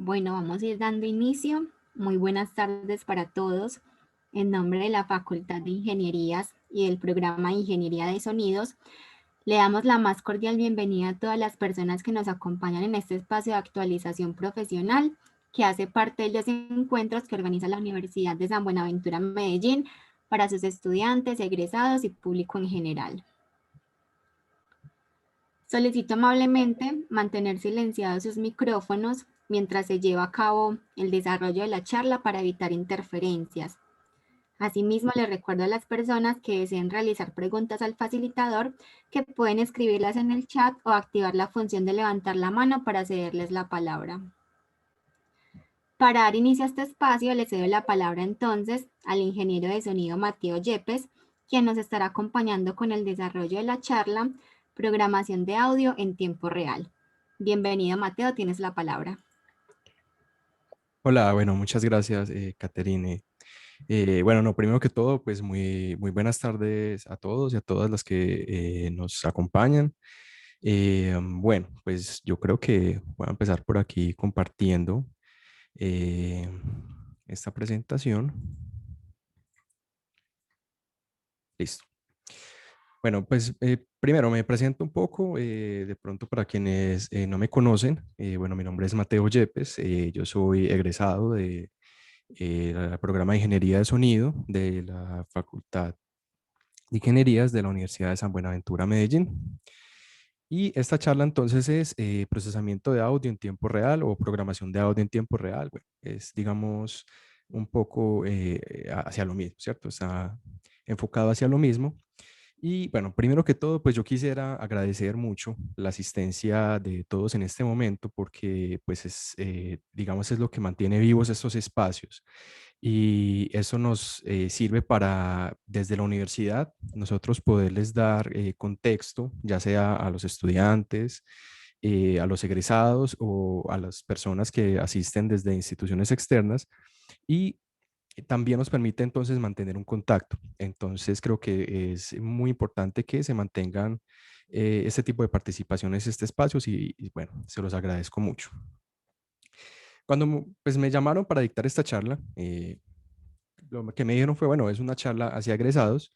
Bueno, vamos a ir dando inicio. Muy buenas tardes para todos. En nombre de la Facultad de Ingenierías y del programa de Ingeniería de Sonidos, le damos la más cordial bienvenida a todas las personas que nos acompañan en este espacio de actualización profesional que hace parte de los encuentros que organiza la Universidad de San Buenaventura Medellín para sus estudiantes, egresados y público en general. Solicito amablemente mantener silenciados sus micrófonos mientras se lleva a cabo el desarrollo de la charla para evitar interferencias. Asimismo, les recuerdo a las personas que deseen realizar preguntas al facilitador que pueden escribirlas en el chat o activar la función de levantar la mano para cederles la palabra. Para dar inicio a este espacio, le cedo la palabra entonces al ingeniero de sonido Mateo Yepes, quien nos estará acompañando con el desarrollo de la charla Programación de audio en tiempo real. Bienvenido, Mateo, tienes la palabra. Hola, bueno, muchas gracias, Caterine. Bueno, no, primero que todo, pues muy buenas tardes a todos y a todas las que nos acompañan. Bueno, pues yo creo que voy a empezar por aquí compartiendo eh, esta presentación. Listo. Bueno, pues primero me presento un poco, de pronto para quienes no me conocen. Bueno, mi nombre es Mateo Yepes, yo soy egresado de el programa de Ingeniería de Sonido de la Facultad de Ingenierías de la Universidad de San Buenaventura, Medellín. Y esta charla entonces es procesamiento de audio en tiempo real o programación de audio en tiempo real. Bueno, es, digamos, un poco hacia lo mismo, ¿cierto? Está enfocado hacia lo mismo. Y bueno, primero que todo, pues yo quisiera agradecer mucho la asistencia de todos en este momento porque pues es, digamos, es lo que mantiene vivos estos espacios. Y eso nos sirve para, desde la universidad, nosotros poderles dar contexto, ya sea a los estudiantes, a los egresados o a las personas que asisten desde instituciones externas. Y también nos permite entonces mantener un contacto. Entonces creo que es muy importante que se mantengan este tipo de participaciones, este espacios y bueno, se los agradezco mucho. Cuando pues, me llamaron para dictar esta charla, lo que me dijeron fue, bueno, es una charla hacia egresados.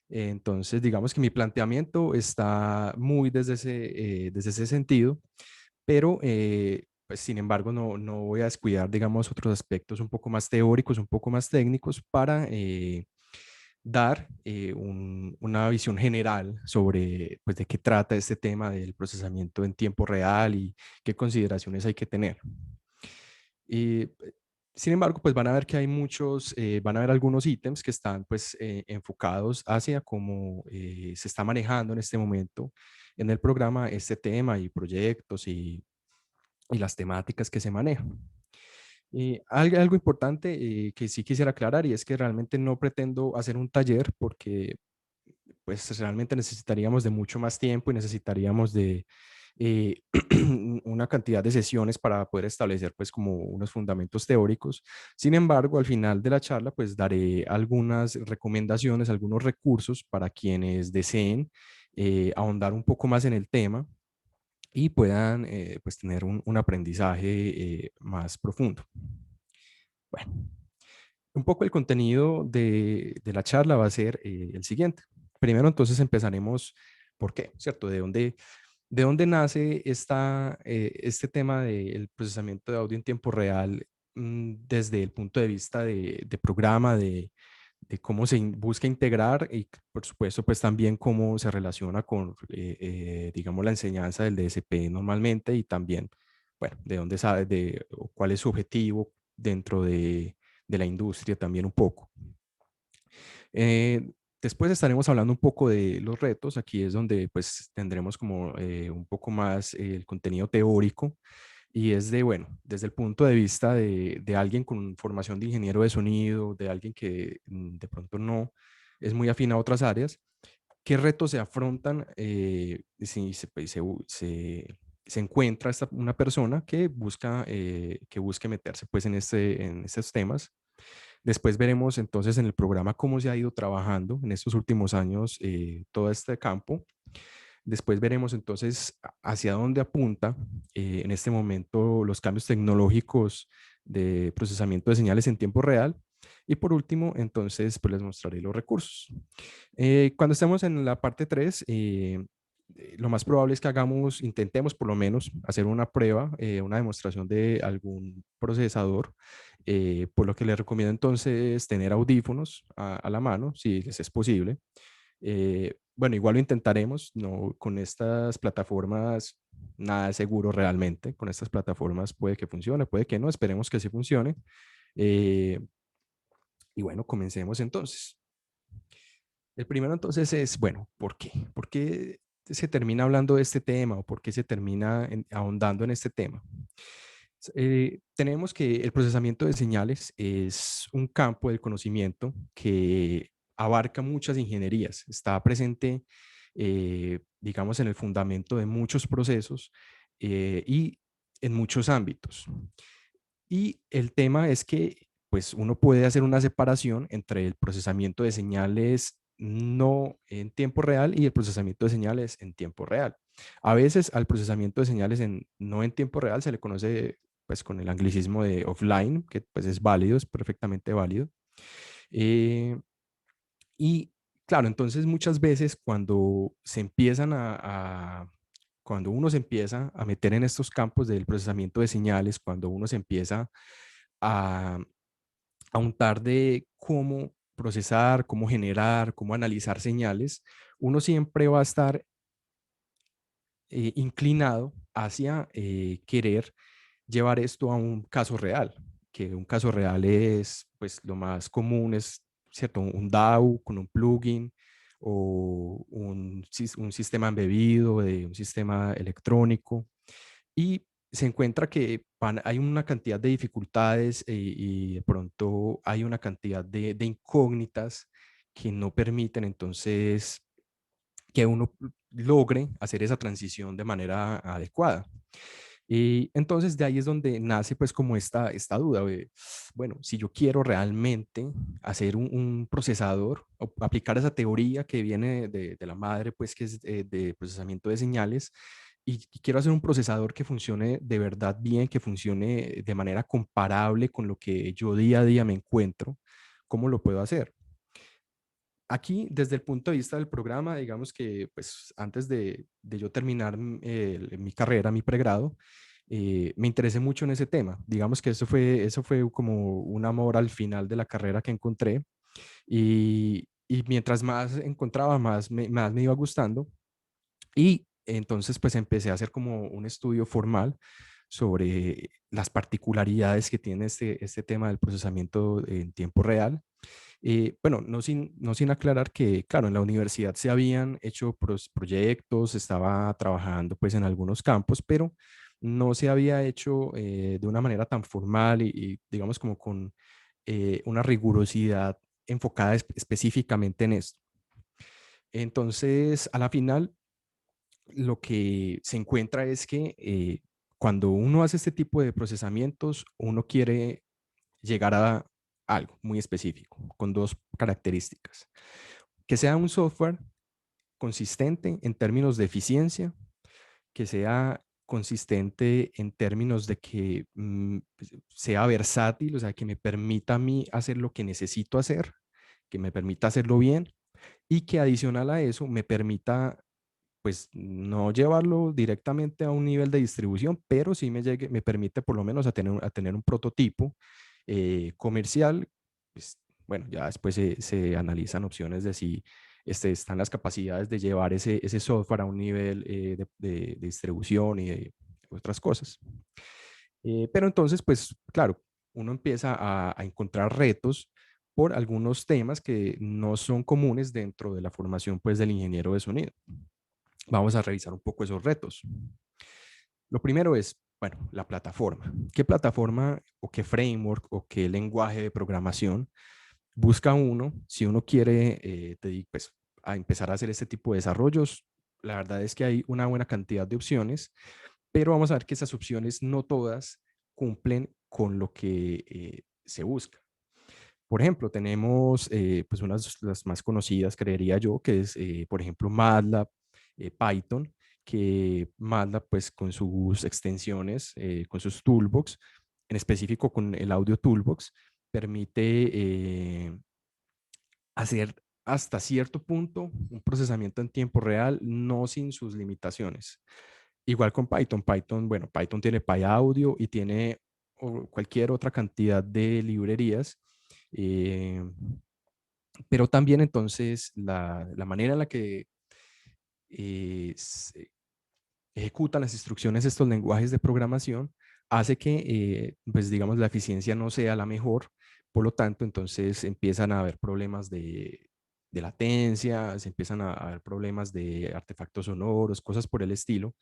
Entonces, digamos que mi planteamiento está muy desde ese sentido, pero pues sin embargo no voy a descuidar, digamos, otros aspectos un poco más teóricos, un poco más técnicos para dar una visión general sobre pues, de qué trata este tema del procesamiento en tiempo real y qué consideraciones hay que tener. Y, sin embargo, pues van a ver que hay muchos, van a ver algunos ítems que están pues enfocados hacia cómo se está manejando en este momento en el programa este tema y proyectos y las temáticas que se manejan. Y algo importante que sí quisiera aclarar y es que realmente no pretendo hacer un taller porque pues realmente necesitaríamos de mucho más tiempo y necesitaríamos de eh, una cantidad de sesiones para poder establecer pues como unos fundamentos teóricos. Sin embargo, al final de la charla pues daré algunas recomendaciones, algunos recursos para quienes deseen ahondar un poco más en el tema y puedan pues tener un aprendizaje más profundo. Bueno, un poco el contenido de la charla va a ser el siguiente. Primero, entonces empezaremos por qué, ¿cierto? De dónde nace este tema del procesamiento de audio en tiempo real desde el punto de vista de programa, de cómo se busca integrar y, por supuesto, pues también cómo se relaciona con, digamos, la enseñanza del DSP normalmente y también, bueno, de dónde sabe, o cuál es su objetivo dentro de la industria también un poco. Eh, Después estaremos hablando un poco de los retos. Aquí es donde pues tendremos como un poco más el contenido teórico y es de, bueno, desde el punto de vista de alguien con formación de ingeniero de sonido, de alguien que de pronto no es muy afín a otras áreas, ¿qué retos se afrontan si se encuentra una persona que busque meterse pues en estos temas? Después veremos entonces en el programa cómo se ha ido trabajando en estos últimos años todo este campo. Después veremos entonces hacia dónde apunta en este momento los cambios tecnológicos de procesamiento de señales en tiempo real. Y por último, entonces, pues les mostraré los recursos. Cuando estemos en la parte 3, lo más probable es que intentemos por lo menos hacer una prueba, una demostración de algún procesador, por lo que les recomiendo entonces tener audífonos a la mano, si les es posible. Bueno, igual lo intentaremos, no, con estas plataformas nada es seguro realmente, con estas plataformas puede que funcione, puede que no, esperemos que sí funcione. Eh, y bueno, comencemos entonces. El primero entonces es, bueno, ¿por qué? ¿Por qué se termina hablando de este tema o por qué se termina ahondando en este tema? Tenemos que el procesamiento de señales es un campo del conocimiento que abarca muchas ingenierías, está presente, digamos, en el fundamento de muchos procesos y en muchos ámbitos. Y el tema es que pues uno puede hacer una separación entre el procesamiento de señales no en tiempo real y el procesamiento de señales en tiempo real. A veces al procesamiento de señales no en tiempo real se le conoce pues con el anglicismo de offline, que pues es válido, es perfectamente válido. Eh, y claro, entonces muchas veces cuando uno se empieza a meter en estos campos del procesamiento de señales, cuando uno se empieza a, a untar de cómo procesar, cómo generar, cómo analizar señales, uno siempre va a estar inclinado hacia querer llevar esto a un caso real, que un caso real es, pues lo más común es, ¿cierto? Un DAO con un plugin o un sistema embebido de un sistema electrónico y se encuentra que hay una cantidad de dificultades y de pronto hay una cantidad de incógnitas que no permiten entonces que uno logre hacer esa transición de manera adecuada. Y entonces de ahí es donde nace pues como esta duda de, bueno, si yo quiero realmente hacer un procesador o aplicar esa teoría que viene de la madre pues que es de procesamiento de señales y quiero hacer un procesador que funcione de verdad bien, que funcione de manera comparable con lo que yo día a día me encuentro, ¿cómo lo puedo hacer? Aquí, desde el punto de vista del programa, digamos que pues antes de yo terminar mi carrera, mi pregrado, me interesé mucho en ese tema. Digamos que eso fue como un amor al final de la carrera que encontré y mientras más encontraba, más me iba gustando y entonces pues empecé a hacer como un estudio formal sobre las particularidades que tiene este tema del procesamiento en tiempo real. Bueno, no sin aclarar que, claro, en la universidad se habían hecho proyectos, estaba trabajando pues en algunos campos, pero no se había hecho de una manera tan formal y digamos como con una rigurosidad enfocada específicamente en esto. Entonces, a la final, lo que se encuentra es que cuando uno hace este tipo de procesamientos, uno quiere llegar a algo muy específico, con dos características. Que sea un software consistente en términos de eficiencia, que sea consistente en términos de que pues, sea versátil, o sea, que me permita a mí hacer lo que necesito hacer, que me permita hacerlo bien y que adicional a eso me permita pues no llevarlo directamente a un nivel de distribución, pero sí me permite por lo menos a tener un prototipo comercial. Pues, bueno, ya después se analizan opciones de si están las capacidades de llevar ese software a un nivel de distribución y de otras cosas. Pero entonces, pues claro, uno empieza a encontrar retos por algunos temas que no son comunes dentro de la formación pues del ingeniero de sonido. Vamos a revisar un poco esos retos. Lo primero es, bueno, la plataforma. ¿Qué plataforma o qué framework o qué lenguaje de programación busca uno si uno quiere pues, a empezar a hacer este tipo de desarrollos? La verdad es que hay una buena cantidad de opciones, pero vamos a ver que esas opciones no todas cumplen con lo que se busca. Por ejemplo, tenemos pues unas de las más conocidas, creería yo, que es, por ejemplo, MATLAB, Python, que manda pues con sus extensiones, con sus toolbox, en específico con el Audio Toolbox, permite hacer hasta cierto punto un procesamiento en tiempo real, no sin sus limitaciones. Igual con Python. Python, bueno, Python tiene PyAudio y tiene cualquier otra cantidad de librerías, eh, pero también entonces la manera en la que se ejecutan las instrucciones estos lenguajes de programación hace que, pues digamos, la eficiencia no sea la mejor. Por lo tanto, entonces empiezan a haber problemas de latencia, se empiezan a haber problemas de artefactos sonoros, cosas por el estilo.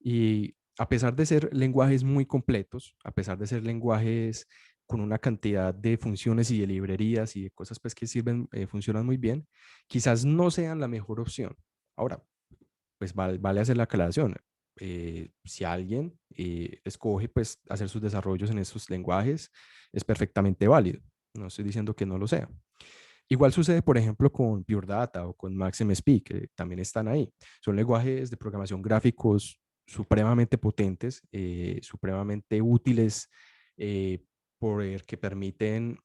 Y a pesar de ser lenguajes muy completos, a pesar de ser lenguajes con una cantidad de funciones y de librerías y de cosas pues que sirven, funcionan muy bien, quizás no sean la mejor opción. Ahora, pues vale hacer la aclaración. Si alguien escoge pues hacer sus desarrollos en estos lenguajes, es perfectamente válido. No estoy diciendo que no lo sea. Igual sucede, por ejemplo, con Pure Data o con MaxMSP, que también están ahí. Son lenguajes de programación gráficos supremamente potentes, supremamente útiles, porque permiten,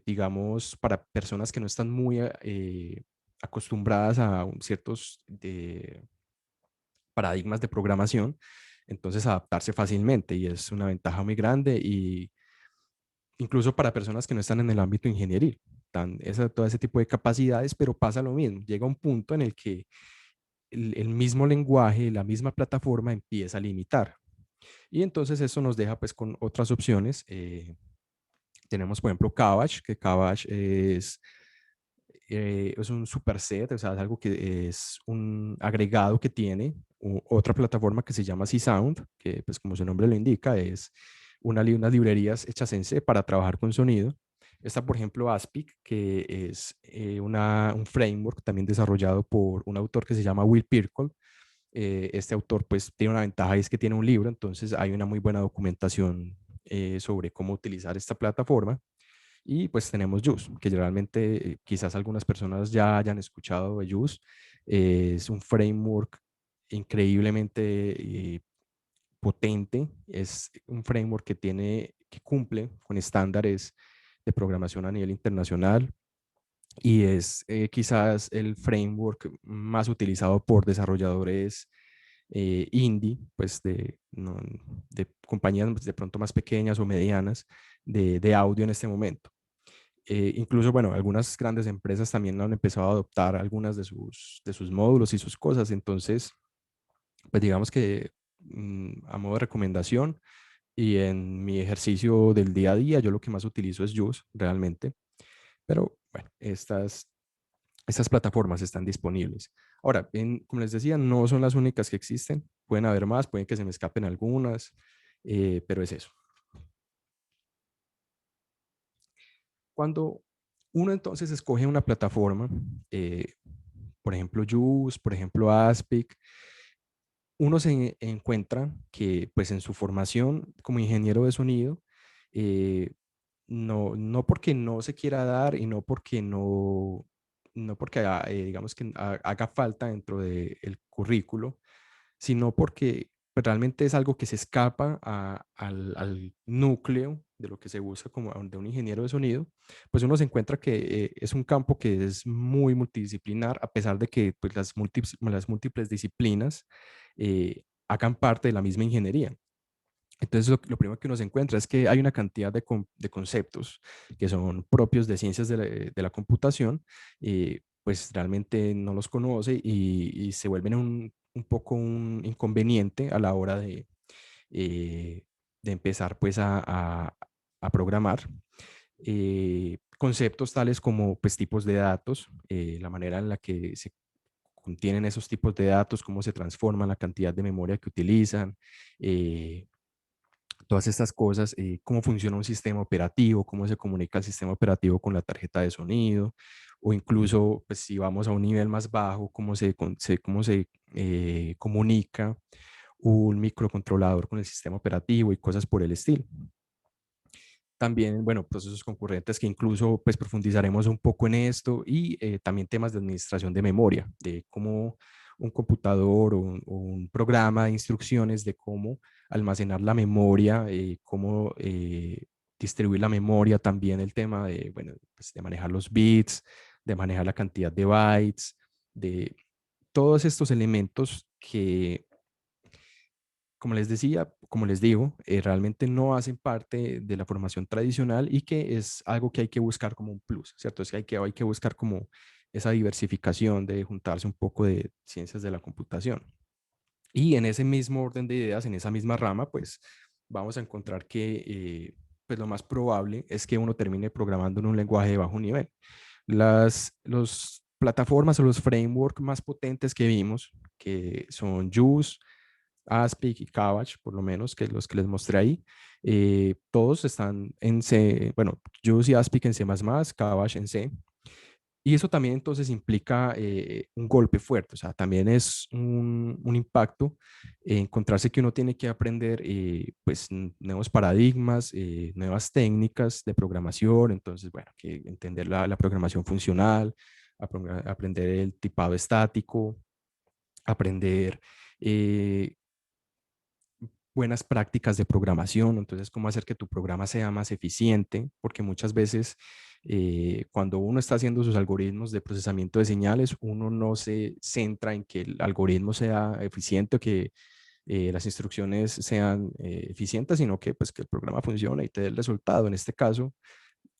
digamos, para personas que no están muy acostumbradas a ciertos paradigmas de programación, entonces adaptarse fácilmente y es una ventaja muy grande y incluso para personas que no están en el ámbito ingenieril, todo ese tipo de capacidades, pero pasa lo mismo, llega un punto en el que el mismo lenguaje, la misma plataforma empieza a limitar. Y entonces eso nos deja pues con otras opciones. Tenemos por ejemplo Cabbage, que Cabbage es un superset, o sea, es algo que es un agregado que tiene otra plataforma que se llama C-Sound, que pues como su nombre lo indica, es unas librerías hechas en C para trabajar con sonido. Está, por ejemplo, Aspic, que es un framework también desarrollado por un autor que se llama Will Pirkle. Este autor pues tiene una ventaja y es que tiene un libro, entonces hay una muy buena documentación sobre cómo utilizar esta plataforma. Y pues tenemos Juice, que generalmente quizás algunas personas ya hayan escuchado de Juice. Es un framework increíblemente potente. Es un framework que cumple con estándares de programación a nivel internacional y es quizás el framework más utilizado por desarrolladores indie, pues de compañías de pronto más pequeñas o medianas de audio en este momento. Incluso, bueno, algunas grandes empresas también han empezado a adoptar algunas de sus módulos y sus cosas. Entonces, pues digamos que a modo de recomendación y en mi ejercicio del día a día, yo lo que más utilizo es Juice realmente. Pero bueno, estas plataformas están disponibles. Ahora, como les decía, no son las únicas que existen. Pueden haber más, pueden que se me escapen algunas, pero es eso. Cuando uno entonces escoge una plataforma, por ejemplo Juice, por ejemplo Aspic, uno se encuentra que pues en su formación como ingeniero de sonido, eh, no porque no se quiera dar y no porque digamos que haga falta dentro del currículo, sino porque pues, realmente es algo que se escapa al núcleo de lo que se busca como de un ingeniero de sonido, pues uno se encuentra que es un campo que es muy multidisciplinar, a pesar de que pues, las múltiples disciplinas hagan parte de la misma ingeniería. Entonces, lo primero que uno se encuentra es que hay una cantidad de conceptos que son propios de ciencias de la computación, pues realmente no los conoce y se vuelven un poco un inconveniente a la hora de empezar pues a programar. Conceptos tales como pues tipos de datos, la manera en la que se contienen esos tipos de datos, cómo se transforman, la cantidad de memoria que utilizan, todas estas cosas, cómo funciona un sistema operativo, cómo se comunica el sistema operativo con la tarjeta de sonido, o incluso, pues, si vamos a un nivel más bajo, cómo se comunica un microcontrolador con el sistema operativo y cosas por el estilo. También, bueno, procesos concurrentes que incluso pues profundizaremos un poco en esto y también temas de administración de memoria, de cómo un computador o un programa de instrucciones de cómo almacenar la memoria, cómo distribuir la memoria, también el tema de, bueno, pues de manejar los bits, de manejar la cantidad de bytes, de todos estos elementos que, como les decía, como les digo, realmente no hacen parte de la formación tradicional y que es algo que hay que buscar como un plus, ¿cierto? Es que hay que buscar como esa diversificación de juntarse un poco de ciencias de la computación. Y en ese mismo orden de ideas, en esa misma rama, pues vamos a encontrar que pues lo más probable es que uno termine programando en un lenguaje de bajo nivel. Los plataformas o los frameworks más potentes que vimos, que son JUice, Aspic y Cabbage, por lo menos, que los que les mostré ahí, todos están en C, bueno, JUice y Aspic en C++, Cabbage en C, y eso también entonces implica un golpe fuerte, o sea, también es un impacto encontrarse que uno tiene que aprender pues nuevos paradigmas, nuevas técnicas de programación, entonces, bueno, que entender la programación funcional, aprender el tipado estático, aprender buenas prácticas de programación, entonces cómo hacer que tu programa sea más eficiente, porque muchas veces cuando uno está haciendo sus algoritmos de procesamiento de señales, uno no se centra en que el algoritmo sea eficiente o que las instrucciones sean eficientes, sino que, pues, que el programa funcione y te dé el resultado. En este caso,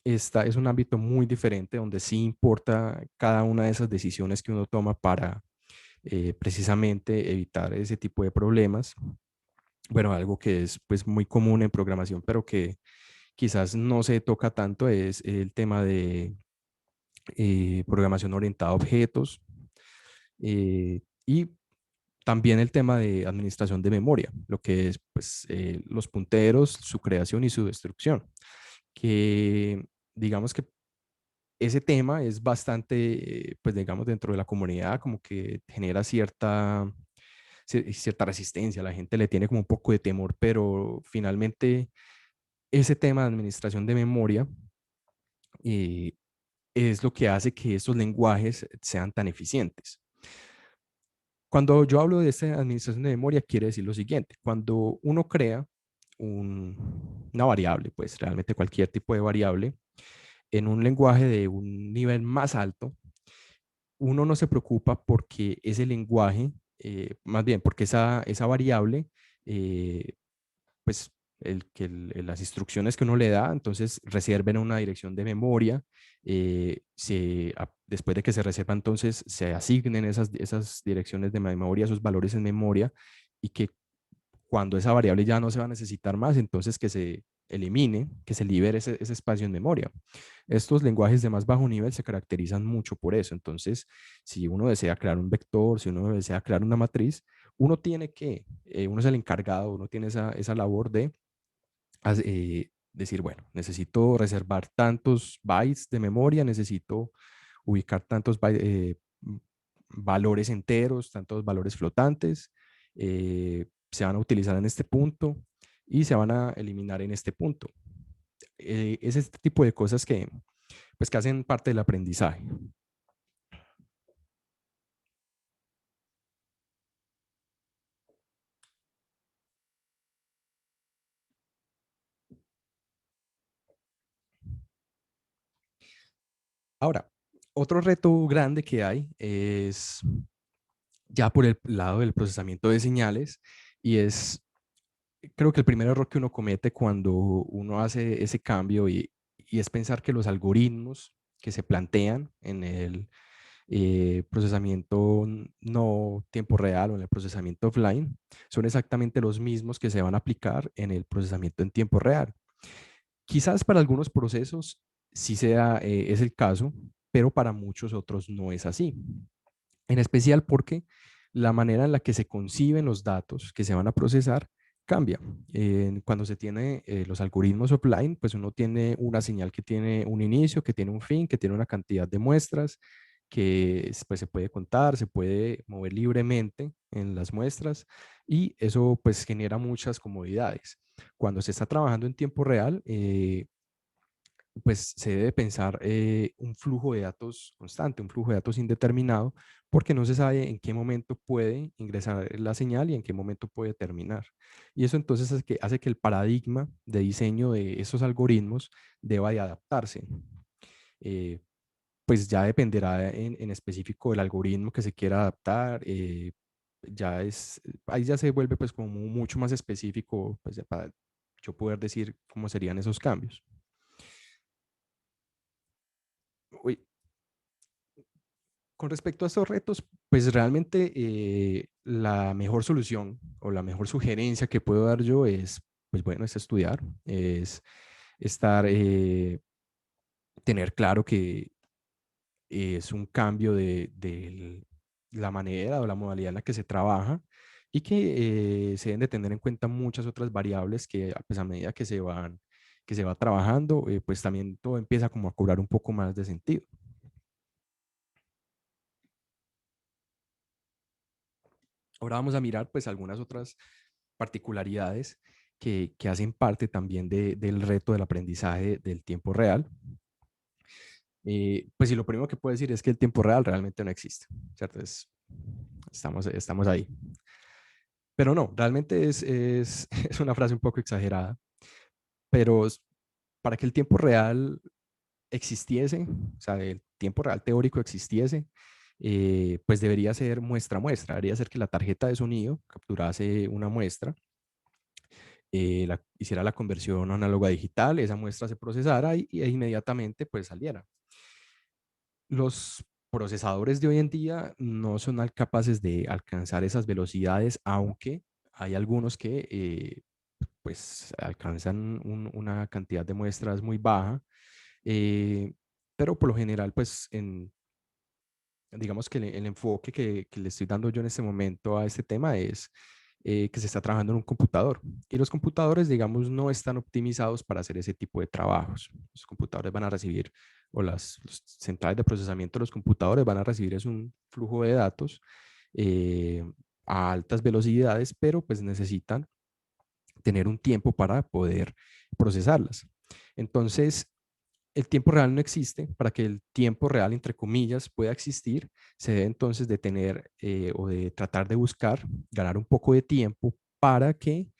esta es un ámbito muy diferente donde sí importa cada una de esas decisiones que uno toma para precisamente evitar ese tipo de problemas. Bueno, algo que es pues muy común en programación, pero que quizás no se toca tanto es el tema de programación orientada a objetos y también el tema de administración de memoria, lo que es pues los punteros, su creación y su destrucción, que digamos que ese tema es bastante, pues digamos, dentro de la comunidad como que genera cierta resistencia, la gente le tiene como un poco de temor, pero finalmente ese tema de administración de memoria eh, es lo que hace que estos lenguajes sean tan eficientes. Cuando yo hablo de esta administración de memoria, quiere decir lo siguiente: cuando uno crea una variable, pues realmente cualquier tipo de variable, en un lenguaje de un nivel más alto, uno no se preocupa porque ese lenguaje, más bien porque esa variable, eh, pues las instrucciones que uno le da, entonces reserven una dirección de memoria, después de que se reserva, entonces se asignen esas direcciones de memoria, esos valores en memoria, y que cuando esa variable ya no se va a necesitar más, entonces que se elimine, que se libere ese espacio en memoria. Estos lenguajes de más bajo nivel se caracterizan mucho por eso. Entonces, si uno desea crear un vector, si uno desea crear una matriz, uno es el encargado, uno tiene esa labor de decir, bueno, necesito reservar tantos bytes de memoria, necesito ubicar tantos valores enteros, tantos valores flotantes, se van a utilizar en este punto y se van a eliminar en este punto. Es este tipo de cosas pues, que hacen parte del aprendizaje. Ahora, otro reto grande que hay es ya por el lado del procesamiento de señales, y es, creo que el primer error que uno comete cuando uno hace ese cambio, y es pensar que los algoritmos que se plantean en el procesamiento no tiempo real o en el procesamiento offline son exactamente los mismos que se van a aplicar en el procesamiento en tiempo real. Quizás para algunos procesos sí es el caso, pero para muchos otros no es así. En especial porque la manera en la que se conciben los datos que se van a procesar cambia. Cuando se tiene los algoritmos offline, pues uno tiene una señal que tiene un inicio, que tiene un fin, que tiene una cantidad de muestras, que pues, se puede contar, se puede mover libremente en las muestras, y eso pues genera muchas comodidades. Cuando se está trabajando en tiempo real, pues se debe pensar un flujo de datos constante, un flujo de datos indeterminado, porque no se sabe en qué momento puede ingresar la señal y en qué momento puede terminar. Y eso entonces hace que el paradigma de diseño de esos algoritmos deba de adaptarse. Eh, pues ya dependerá en específico del algoritmo que se quiera adaptar. Ahí ya se vuelve pues como mucho más específico, pues ya para yo poder decir cómo serían esos cambios. Uy, con respecto a estos retos, pues realmente la mejor solución o la mejor sugerencia que puedo dar yo es, pues bueno, es estudiar, es estar, tener claro que es un cambio de la manera o la modalidad en la que se trabaja y que se deben de tener en cuenta muchas otras variables que pues a medida que se va trabajando, pues también todo empieza como a cobrar un poco más de sentido. Ahora vamos a mirar pues algunas otras particularidades que hacen parte también del reto del aprendizaje del tiempo real. Pues sí, lo primero que puedo decir es que el tiempo real realmente no existe, ¿cierto? Estamos ahí. Pero no, realmente es una frase un poco exagerada, pero para que el tiempo real existiese, o sea, el tiempo real teórico existiese, pues debería ser muestra a muestra, debería ser que la tarjeta de sonido capturase una muestra, hiciera la conversión análoga a digital, esa muestra se procesara e inmediatamente pues saliera. Los procesadores de hoy en día no son capaces de alcanzar esas velocidades, aunque hay algunos que pues alcanzan una cantidad de muestras muy baja, eh, pero por lo general pues digamos que el enfoque que le estoy dando yo en este momento a este tema es que se está trabajando en un computador. Y los computadores, digamos, no están optimizados para hacer ese tipo de trabajos. Los computadores van a recibir, o los centrales de procesamiento de los computadores van a recibir es un flujo de datos eh, a altas velocidades, pero pues necesitan tener un tiempo para poder procesarlas. Entonces, el tiempo real no existe. Para que el tiempo real, entre comillas, pueda existir, se debe entonces de tener o de tratar de buscar ganar un poco de tiempo para que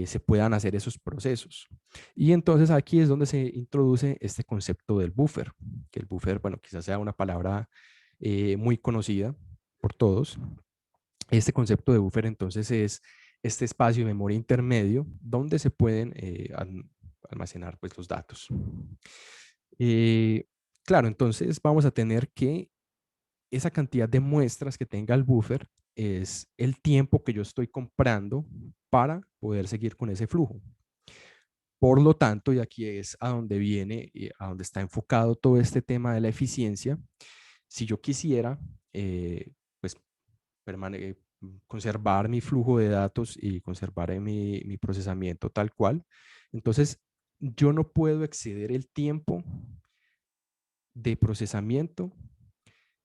se puedan hacer esos procesos. Y entonces aquí es donde se introduce este concepto del buffer, que el buffer, bueno, quizás sea una palabra muy conocida por todos. Este concepto de buffer entonces es este espacio de memoria intermedio donde se pueden almacenar pues, los datos. Eh, claro, entonces vamos a tener que esa cantidad de muestras que tenga el buffer es el tiempo que yo estoy comprando para poder seguir con ese flujo. Por lo tanto, y aquí es a donde viene, a donde está enfocado todo este tema de la eficiencia, si yo quisiera, pues, conservar mi flujo de datos y conservar mi procesamiento tal cual, entonces yo no puedo exceder el tiempo de procesamiento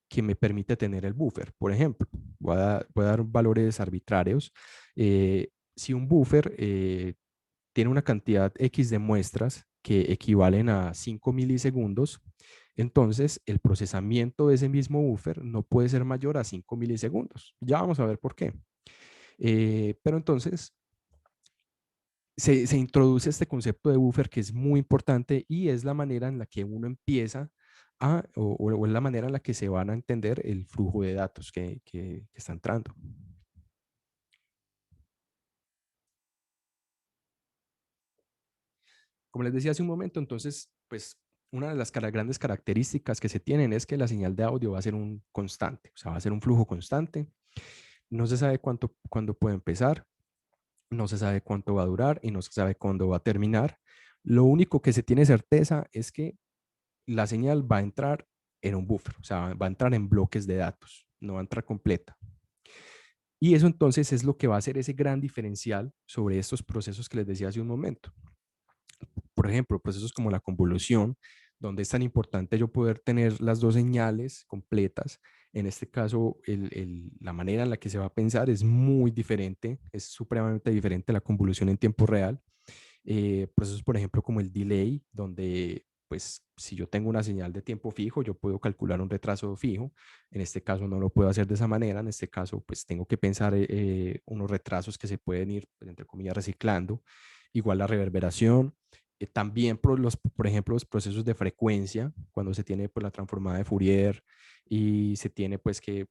que me permite tener el buffer. Por ejemplo, voy a dar valores arbitrarios. Si un buffer tiene una cantidad X de muestras que equivalen a 5 milisegundos, entonces el procesamiento de ese mismo buffer no puede ser mayor a 5 milisegundos. Ya vamos a ver por qué. Pero entonces se introduce este concepto de buffer que es muy importante y es la manera en la que uno empieza o es la manera en la que se van a entender el flujo de datos que está entrando. Como les decía hace un momento, entonces, pues una de las grandes características que se tienen es que la señal de audio va a ser un constante, o sea, va a ser un flujo constante. No se sabe cuándo puede empezar, no se sabe cuánto va a durar y no se sabe cuándo va a terminar. Lo único que se tiene certeza es que la señal va a entrar en un buffer, o sea, va a entrar en bloques de datos, no va a entrar completa. Y eso entonces es lo que va a hacer ese gran diferencial sobre estos procesos que les decía hace un momento. Por ejemplo, procesos como la convolución, donde es tan importante yo poder tener las dos señales completas. En este caso, la manera en la que se va a pensar es muy diferente, es supremamente diferente a la convolución en tiempo real. Procesos, por ejemplo, como el delay, donde pues si yo tengo una señal de tiempo fijo, yo puedo calcular un retraso fijo. En este caso no lo puedo hacer de esa manera. En este caso, pues tengo que pensar unos retrasos que se pueden ir, pues, entre comillas, reciclando. Igual la reverberación. También por ejemplo, los procesos de frecuencia, cuando se tiene pues, la transformada de Fourier y se tiene pues que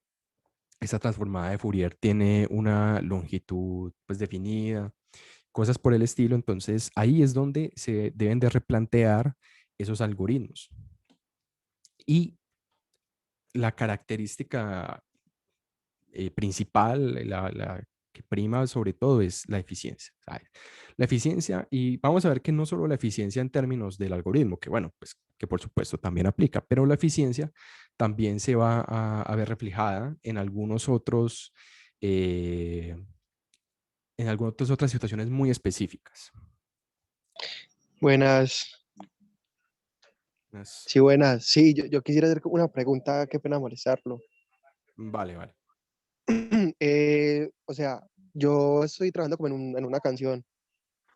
esta transformada de Fourier tiene una longitud pues definida, cosas por el estilo. Entonces ahí es donde se deben de replantear esos algoritmos. Y la característica principal, la que prima sobre todo es la eficiencia. ¿Sabes? La eficiencia, y vamos a ver que no solo la eficiencia en términos del algoritmo, que bueno, pues que por supuesto también aplica, pero la eficiencia también se va a ver reflejada eh, en algunas otras situaciones muy específicas. Buenas, Unas- sí, buenas. Sí, yo quisiera hacer una pregunta, qué pena molestarlo. Vale, vale. O sea, yo estoy trabajando como en una canción.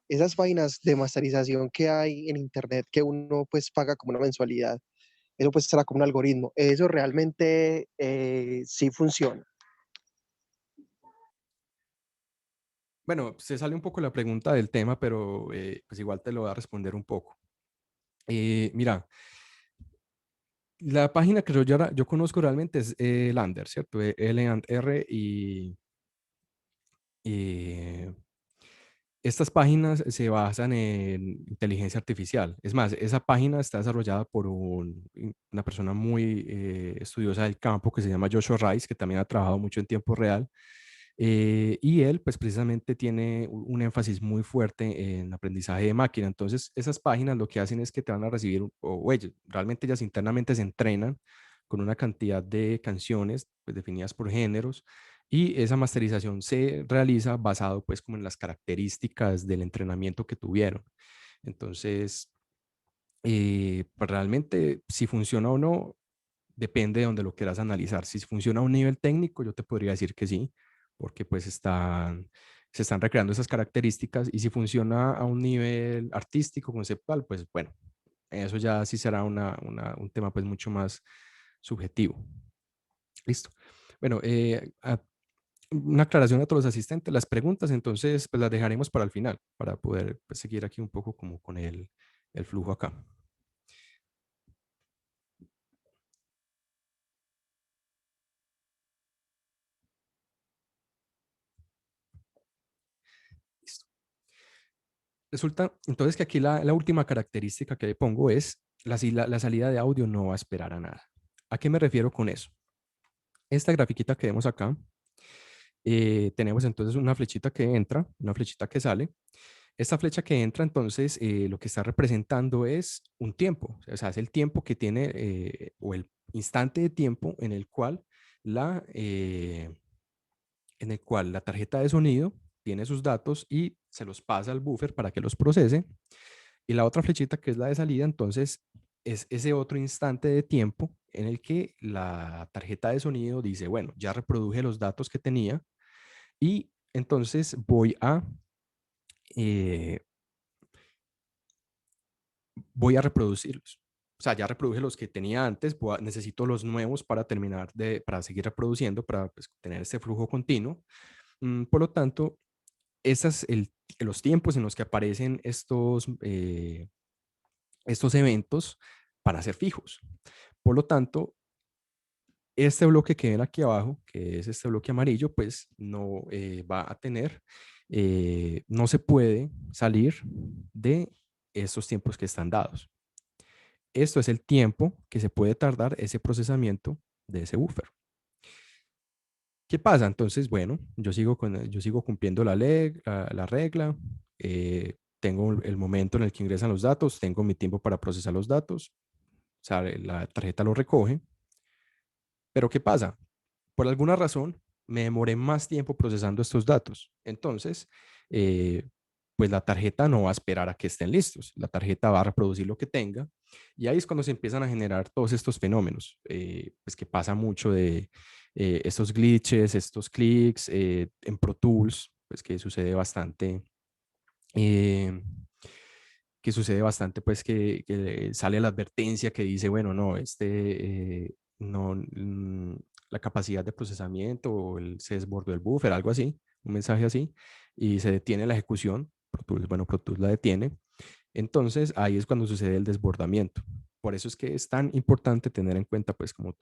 Esas páginas de masterización que hay en internet que uno pues paga como una mensualidad, eso pues será como un algoritmo. Eso realmente sí funciona. Bueno, se sale un poco la pregunta del tema, pero pues igual te lo voy a responder un poco. Mira, la página que yo conozco realmente es Lander, ¿cierto? L&R y estas páginas se basan en inteligencia artificial. Es más, esa página está desarrollada por una persona muy estudiosa del campo que se llama Joshua Rice, que también ha trabajado mucho en tiempo real. Y él, pues precisamente tiene un énfasis muy fuerte en aprendizaje de máquina. Entonces, esas páginas lo que hacen es que te van a recibir, o ellos, realmente ellas internamente se entrenan con una cantidad de canciones pues, definidas por géneros y esa masterización se realiza basado pues como en las características del entrenamiento que tuvieron. Entonces, pues realmente si funciona o no, depende de donde lo quieras analizar. Si funciona a un nivel técnico, yo te podría decir que sí, porque pues se están recreando esas características y si funciona a un nivel artístico, conceptual, pues bueno, eso ya sí será un tema pues mucho más subjetivo. Listo. Bueno, una aclaración a todos los asistentes, las preguntas entonces pues las dejaremos para el final, para poder pues, seguir aquí un poco como con el flujo acá. Listo. Resulta entonces que aquí la última característica que le pongo es la salida de audio no va a esperar a nada. ¿A qué me refiero con eso? Esta grafiquita que vemos acá, tenemos entonces una flechita que entra, una flechita que sale. Esta flecha que entra, entonces, lo que está representando es un tiempo, o sea, es el tiempo que tiene, o el instante de tiempo eh, en el cual la tarjeta de sonido tiene sus datos y se los pasa al buffer para que los procese. Y la otra flechita, que es la de salida, entonces, es ese otro instante de tiempo en el que la tarjeta de sonido dice, bueno, ya reproduje los datos que tenía y entonces eh, voy a reproducirlos. O sea, ya reproduje los que tenía antes, necesito los nuevos para para seguir reproduciendo, para pues, tener este flujo continuo. Por lo tanto, los tiempos en los que aparecen estos eventos van a ser fijos. Por lo tanto, este bloque que ven aquí abajo, que es este bloque amarillo, pues no va a tener, no se puede salir de estos tiempos que están dados. Esto es el tiempo que se puede tardar ese procesamiento de ese buffer. ¿Qué pasa? Entonces, bueno, yo sigo cumpliendo la regla, tengo el momento en el que ingresan los datos, tengo mi tiempo para procesar los datos, o sea, la tarjeta lo recoge, pero ¿qué pasa? Por alguna razón, me demoré más tiempo procesando estos datos. Entonces, eh, pues la tarjeta no va a esperar a que estén listos. La tarjeta va a reproducir lo que tenga. Y ahí es cuando se empiezan a generar todos estos fenómenos, pues que pasa mucho de estos glitches, estos clics en Pro Tools, pues que sucede bastante. eh, que sucede bastante, pues que sale la advertencia que dice, bueno, no, no, la capacidad de procesamiento o se desbordó el buffer, algo así, un mensaje así, y se detiene la ejecución. Bueno, Pro Tools la detiene. Entonces ahí es cuando sucede el desbordamiento. Por eso es que es tan importante tener en cuenta, pues, como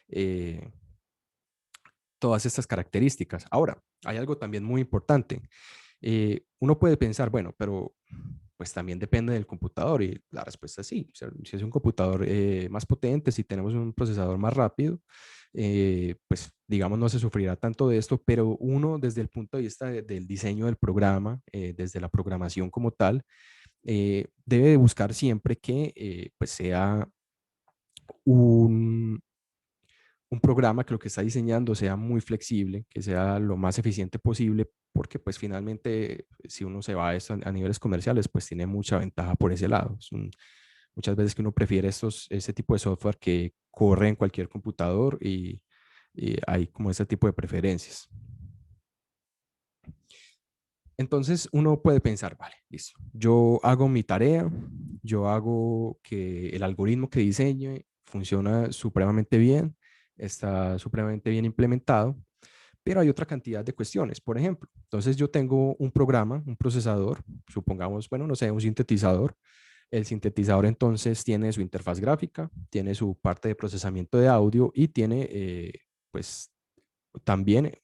eh, todas estas características. Ahora, hay algo también muy importante. Uno puede pensar, bueno, pero pues también depende del computador, y la respuesta es sí. O sea, si es un computador más potente, si tenemos un procesador más rápido, pues digamos no se sufrirá tanto de esto, pero uno desde el punto de vista del diseño del programa, desde la programación como tal, debe de buscar siempre que pues sea un, un programa que lo que está diseñando sea muy flexible, que sea lo más eficiente posible, porque pues finalmente si uno se va a esto a niveles comerciales, pues tiene mucha ventaja por ese lado. Muchas veces que uno prefiere ese tipo de software que corre en cualquier computador, y hay como ese tipo de preferencias. Entonces uno puede pensar, vale, listo, yo hago mi tarea, yo hago que el algoritmo que diseñe funciona supremamente bien, está supremamente bien implementado, pero hay otra cantidad de cuestiones. Por ejemplo, entonces yo tengo un programa, un procesador, supongamos, bueno, no sé, un sintetizador. El sintetizador entonces tiene su interfaz gráfica, tiene su parte de procesamiento de audio y tiene pues también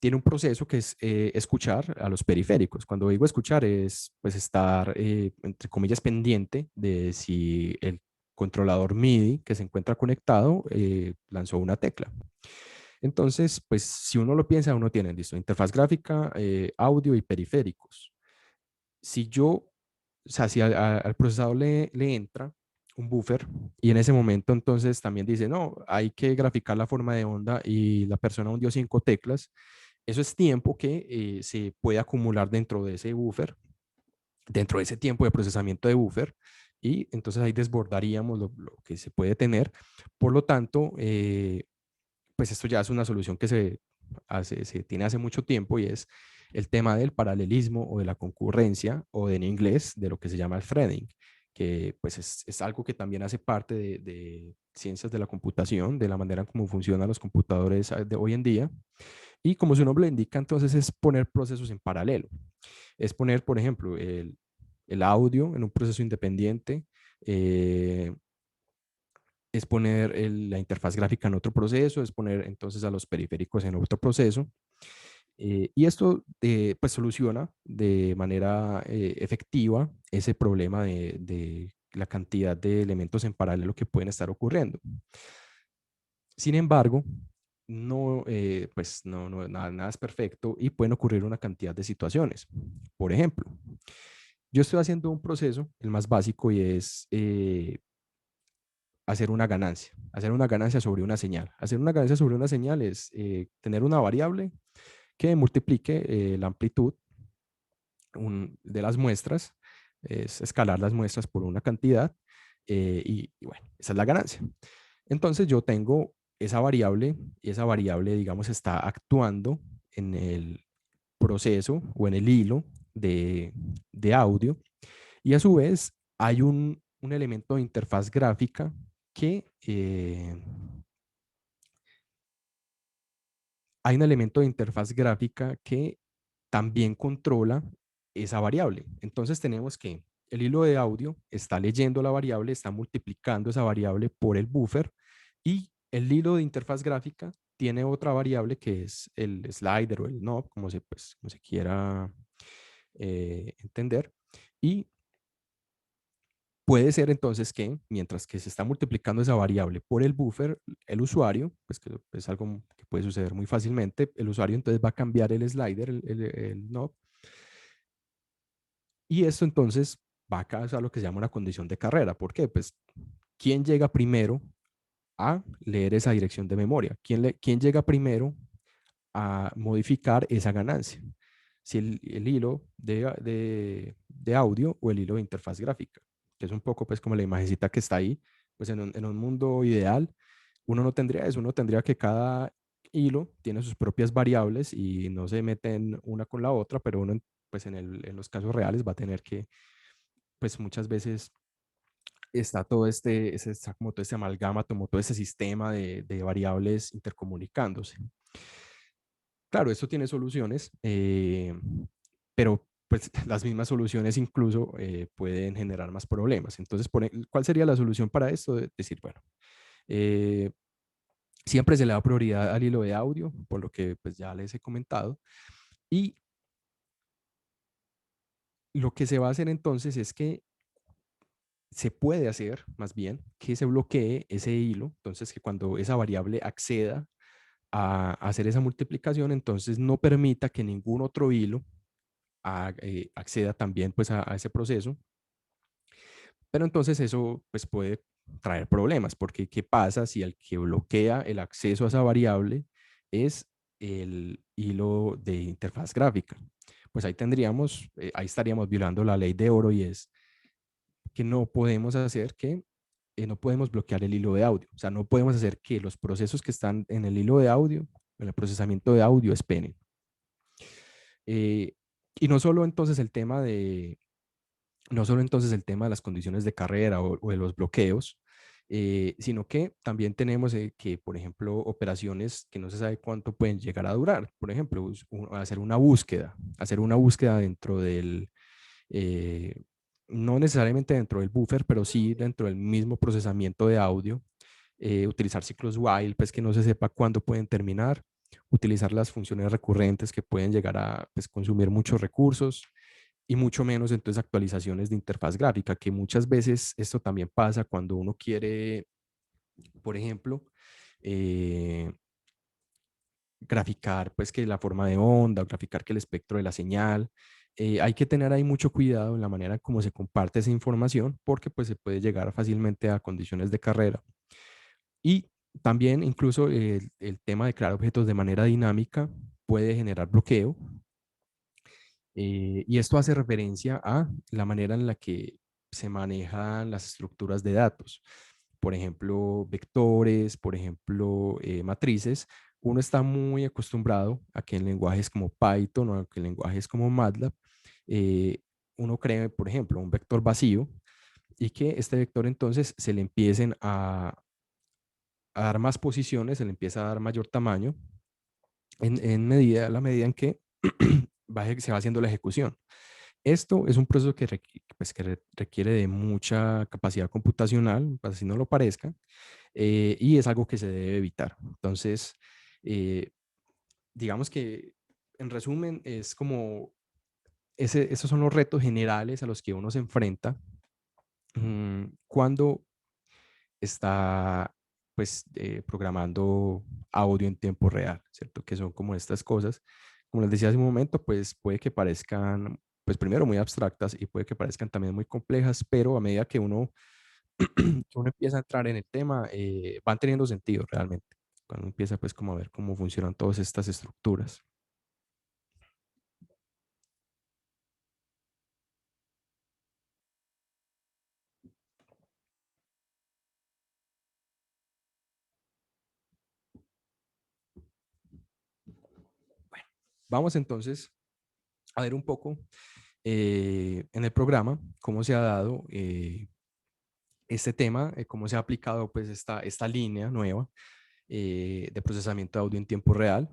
tiene un proceso que es escuchar a los periféricos. Cuando digo escuchar es pues estar, entre comillas, pendiente de si el controlador MIDI que se encuentra conectado lanzó una tecla. Entonces, pues si uno lo piensa, uno tiene, listo, interfaz gráfica, audio y periféricos. Si yo, o sea, si al procesador le entra un buffer y en ese momento entonces también dice, no, hay que graficar la forma de onda y la persona hundió 5 teclas, eso es tiempo que se puede acumular dentro de ese buffer, dentro de ese tiempo de procesamiento de buffer, y entonces ahí desbordaríamos lo que se puede tener. Por lo tanto, pues esto ya es una solución que se tiene hace mucho tiempo, y es el tema del paralelismo o de la concurrencia, o en inglés de lo que se llama el threading, que pues es algo que también hace parte de ciencias de la computación, de la manera en cómo funcionan los computadores de hoy en día. Y como su nombre lo indica, entonces es poner procesos en paralelo. Es poner, por ejemplo, el audio en un proceso independiente, eh, es poner la interfaz gráfica en otro proceso, es poner entonces a los periféricos en otro proceso. Y esto pues soluciona de manera efectiva ese problema de la cantidad de elementos en paralelo que pueden estar ocurriendo. Sin embargo, no, pues nada es perfecto y pueden ocurrir una cantidad de situaciones. Por ejemplo, yo estoy haciendo un proceso, el más básico, y es hacer una ganancia sobre una señal. Hacer una ganancia sobre una señal es tener una variable que multiplique la amplitud de las muestras, es escalar las muestras por una cantidad, y bueno, esa es la ganancia. Entonces yo tengo esa variable, y esa variable, digamos, está actuando en el proceso o en el hilo de audio, y a su vez hay un elemento de interfaz gráfica que hay un elemento de interfaz gráfica que también controla esa variable. Entonces tenemos que el hilo de audio está leyendo la variable, está multiplicando esa variable por el buffer, y el hilo de interfaz gráfica tiene otra variable que es el slider o el knob, como se quiera entender. Y puede ser entonces que mientras que se está multiplicando esa variable por el buffer, el usuario, pues que es algo que puede suceder muy fácilmente, el usuario entonces va a cambiar el slider, el knob, y esto entonces va a causar lo que se llama una condición de carrera. ¿Por qué? Pues, ¿quién llega primero a leer esa dirección de memoria? ¿Quién llega primero a modificar esa ganancia? Si el hilo de audio o el hilo de interfaz gráfica, que es un poco pues como la imagencita que está ahí. Pues en un mundo ideal uno no tendría eso, uno tendría que cada hilo tiene sus propias variables y no se meten una con la otra, pero uno pues en los casos reales va a tener que, pues muchas veces está todo está como todo este amalgama, como todo ese sistema de variables intercomunicándose. Claro, esto tiene soluciones, pero pues las mismas soluciones incluso pueden generar más problemas. Entonces, ¿cuál sería la solución para esto? Decir, bueno, eh, siempre se le da prioridad al hilo de audio, por lo que pues ya les he comentado. Y lo que se va a hacer entonces es que se puede hacer, más bien, que se bloquee ese hilo. Entonces, que cuando esa variable acceda a hacer esa multiplicación, entonces no permita que ningún otro hilo acceda también pues a ese proceso. Pero entonces eso pues puede traer problemas, porque ¿qué pasa si el que bloquea el acceso a esa variable es el hilo de interfaz gráfica? Pues ahí tendríamos, ahí estaríamos violando la ley de oro, y es que no podemos hacer que, no podemos bloquear el hilo de audio. O sea, no podemos hacer que los procesos que están en el hilo de audio, en el procesamiento de audio, esperen. Y no solo entonces el tema de, no solo entonces el tema de las condiciones de carrera o de los bloqueos, sino que también tenemos que, por ejemplo, operaciones que no se sabe cuánto pueden llegar a durar. Por ejemplo, hacer una búsqueda dentro del, eh, no necesariamente dentro del buffer, pero sí dentro del mismo procesamiento de audio. Utilizar ciclos while, pues que no se sepa cuándo pueden terminar. Utilizar las funciones recurrentes que pueden llegar a pues, consumir muchos recursos, y mucho menos entonces actualizaciones de interfaz gráfica, que muchas veces esto también pasa cuando uno quiere, por ejemplo, eh, graficar pues que la forma de onda, o graficar que el espectro de la señal. Hay que tener ahí mucho cuidado en la manera como se comparte esa información, porque pues se puede llegar fácilmente a condiciones de carrera. Y también incluso el tema de crear objetos de manera dinámica puede generar bloqueo. Y esto hace referencia a la manera en la que se manejan las estructuras de datos. Por ejemplo, vectores, por ejemplo, matrices. Uno está muy acostumbrado a que en lenguajes como Python, o a que en lenguajes como MATLAB, eh, uno cree, por ejemplo, un vector vacío, y que este vector entonces se le empiecen a dar más posiciones, se le empieza a dar mayor tamaño a la medida en que se va haciendo la ejecución. Esto es un proceso que, pues, que requiere de mucha capacidad computacional, así no lo parezca, y es algo que se debe evitar. Entonces, eh, digamos que, en resumen, es como, esos son los retos generales a los que uno se enfrenta cuando está pues programando audio en tiempo real, ¿cierto? Que son como estas cosas, como les decía hace un momento, pues puede que parezcan, pues primero muy abstractas, y puede que parezcan también muy complejas, pero a medida que uno, que uno empieza a entrar en el tema, van teniendo sentido realmente, cuando empieza pues como a ver cómo funcionan todas estas estructuras. Vamos entonces a ver un poco en el programa cómo se ha dado este tema, cómo se ha aplicado pues esta línea nueva de procesamiento de audio en tiempo real.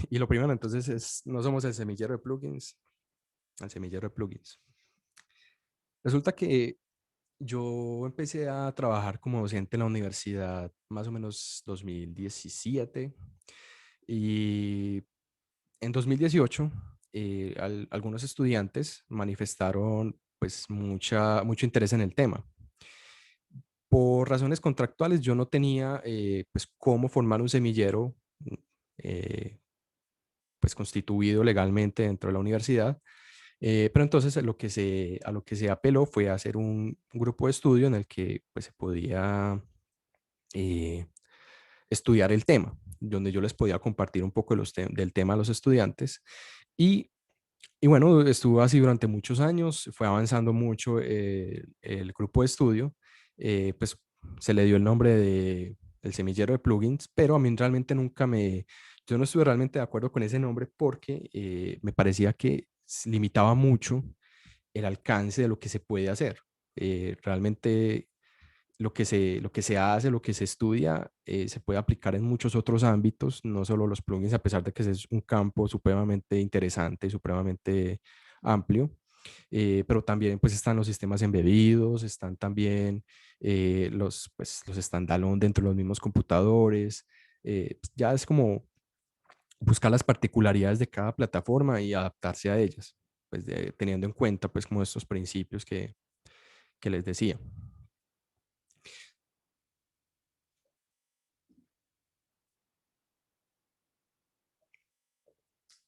Y lo primero entonces es, no somos el semillero de plugins, el semillero de plugins. Resulta que yo empecé a trabajar como docente en la universidad más o menos 2017, y en 2018 algunos estudiantes manifestaron pues mucho interés en el tema. Por razones contractuales yo no tenía pues cómo formar un semillero eh, pues constituido legalmente dentro de la universidad, pero entonces a lo que se apeló fue a hacer un grupo de estudio en el que pues se podía eh, estudiar el tema, donde yo les podía compartir un poco del tema a los estudiantes. Y bueno, estuvo así durante muchos años, fue avanzando mucho el grupo de estudio, pues se le dio el nombre de el semillero de plugins, pero a mí realmente nunca yo no estuve realmente de acuerdo con ese nombre porque me parecía que limitaba mucho el alcance de lo que se puede hacer. Realmente lo que se hace, lo que se estudia, se puede aplicar en muchos otros ámbitos, no solo los plugins, a pesar de que ese es un campo supremamente interesante, supremamente amplio. Pero también pues están los sistemas embebidos, están también los standalone dentro de los mismos computadores. Ya es como buscar las particularidades de cada plataforma y adaptarse a ellas, pues teniendo en cuenta pues como estos principios que les decía.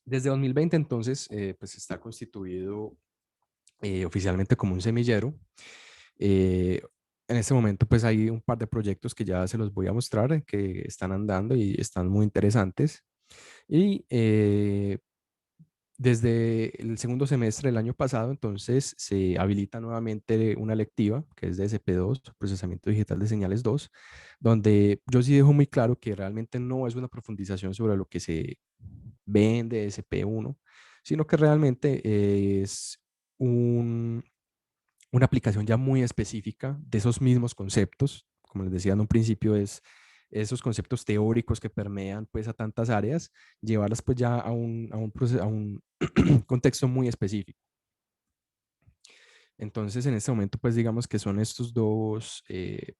Desde 2020 entonces pues está constituido oficialmente como un semillero. Eh, en este momento pues hay un par de proyectos que ya se los voy a mostrar que están andando y están muy interesantes. Y desde el segundo semestre del año pasado, entonces, se habilita nuevamente una lectiva que es de SP2, Procesamiento Digital de Señales 2, donde yo sí dejo muy claro que realmente no es una profundización sobre lo que se vende de SP1, sino que realmente es un, una aplicación ya muy específica de esos mismos conceptos. Como les decía en un principio, es esos conceptos teóricos que permean pues a tantas áreas, llevarlas pues ya a un contexto muy específico. Entonces, en este momento, pues digamos que son estos dos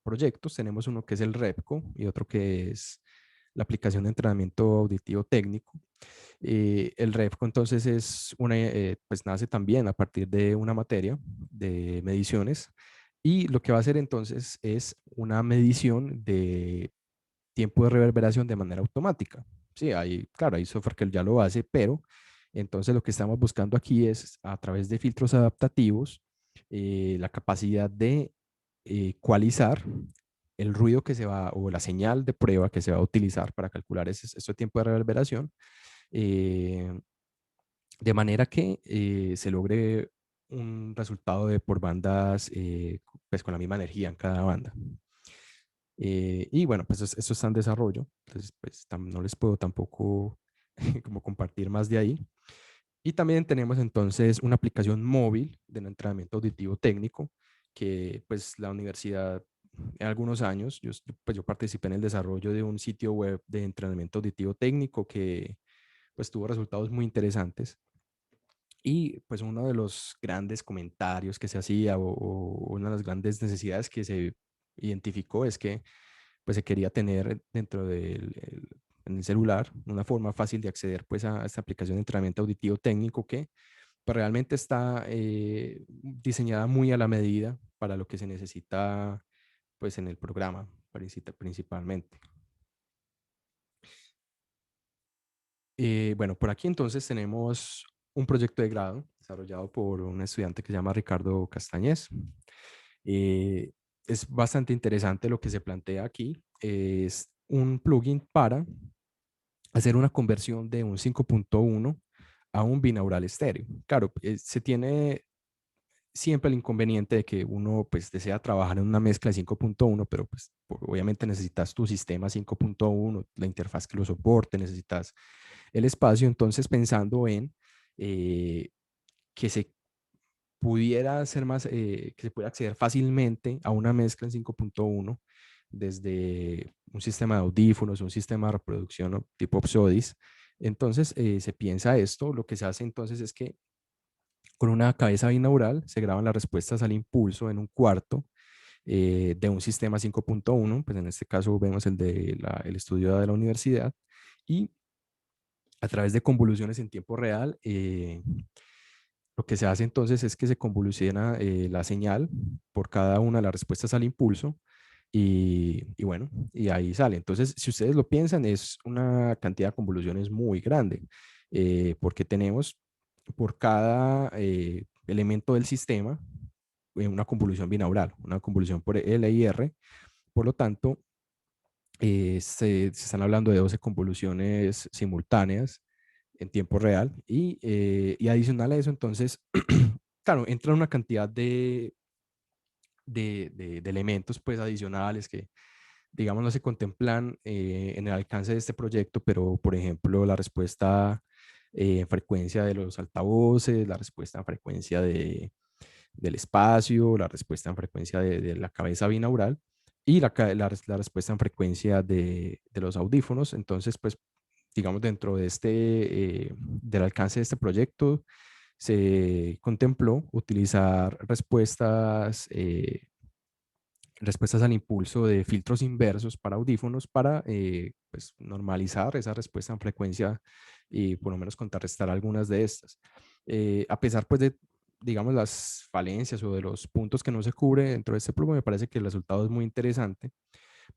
proyectos. Tenemos uno que es el REPCO y otro que es la aplicación de entrenamiento auditivo técnico. El REPCO entonces es pues nace también a partir de una materia de mediciones y lo que va a hacer entonces es una medición de tiempo de reverberación de manera automática. Sí, claro, hay software que ya lo hace, pero entonces lo que estamos buscando aquí es a través de filtros adaptativos la capacidad de ecualizar el ruido que se va o la señal de prueba que se va a utilizar para calcular ese tiempo de reverberación eh, de manera que se logre un resultado de por bandas pues con la misma energía en cada banda. Y bueno, pues eso está en desarrollo, entonces pues no les puedo tampoco como compartir más de ahí. Y también tenemos entonces una aplicación móvil de entrenamiento auditivo técnico que pues la universidad en algunos años, pues yo participé en el desarrollo de un sitio web de entrenamiento auditivo técnico que pues tuvo resultados muy interesantes. Y pues uno de los grandes comentarios que se hacía o una de las grandes necesidades que se identificó es que pues se quería tener dentro en el celular una forma fácil de acceder pues a esta aplicación de entrenamiento auditivo técnico que pues, realmente está diseñada muy a la medida para lo que se necesita pues en el programa principalmente. Bueno, por aquí entonces tenemos un proyecto de grado desarrollado por un estudiante que se llama Ricardo Castañez. Eh, es bastante interesante lo que se plantea aquí. Es un plugin para hacer una conversión de un 5.1 a un binaural estéreo. Claro, se tiene siempre el inconveniente de que uno pues desea trabajar en una mezcla de 5.1, pero pues obviamente necesitas tu sistema 5.1, la interfaz que lo soporte, necesitas el espacio. Entonces pensando en que se pudiera ser más, que se pueda acceder fácilmente a una mezcla en 5.1 desde un sistema de audífonos, un sistema de reproducción tipo Psodis. Entonces se piensa esto, lo que se hace entonces es que con una cabeza binaural se graban las respuestas al impulso en un cuarto de un sistema 5.1, pues en este caso vemos el estudio de la universidad, y a través de convoluciones en tiempo real, lo que se hace entonces es que se convoluciona la señal por cada una de las respuestas al impulso y bueno, y ahí sale. Entonces, si ustedes lo piensan, es una cantidad de convoluciones muy grande porque tenemos por cada elemento del sistema una convolución binaural, una convolución por L y R. Por lo tanto, se están hablando de 12 convoluciones simultáneas en tiempo real y adicional a eso, entonces, claro, entra una cantidad de elementos pues adicionales que digamos, no se contemplan en el alcance de este proyecto, pero por ejemplo, la respuesta en frecuencia de los altavoces, la respuesta en frecuencia del espacio, la respuesta en frecuencia de la cabeza binaural y la respuesta en frecuencia de los audífonos. Entonces, pues, digamos, dentro de del alcance de este proyecto, se contempló utilizar respuestas al impulso de filtros inversos para audífonos para pues, normalizar esa respuesta en frecuencia y por lo menos contrarrestar algunas de estas. A pesar pues de, digamos, las falencias o de los puntos que no se cubre dentro de este plugin, me parece que el resultado es muy interesante.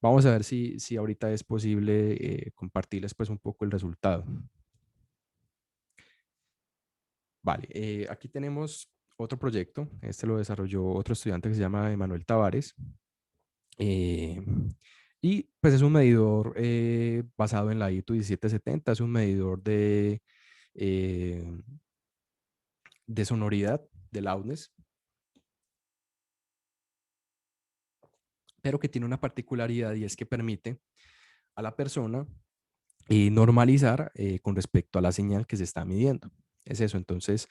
Vamos a ver si ahorita es posible compartirles pues un poco el resultado. Vale, aquí tenemos otro proyecto. Este lo desarrolló otro estudiante que se llama Emanuel Tavares. Y pues es un medidor basado en la ITU 1770, es un medidor eh, de sonoridad, de loudness, pero que tiene una particularidad y es que permite a la persona normalizar con respecto a la señal que se está midiendo. Es eso, entonces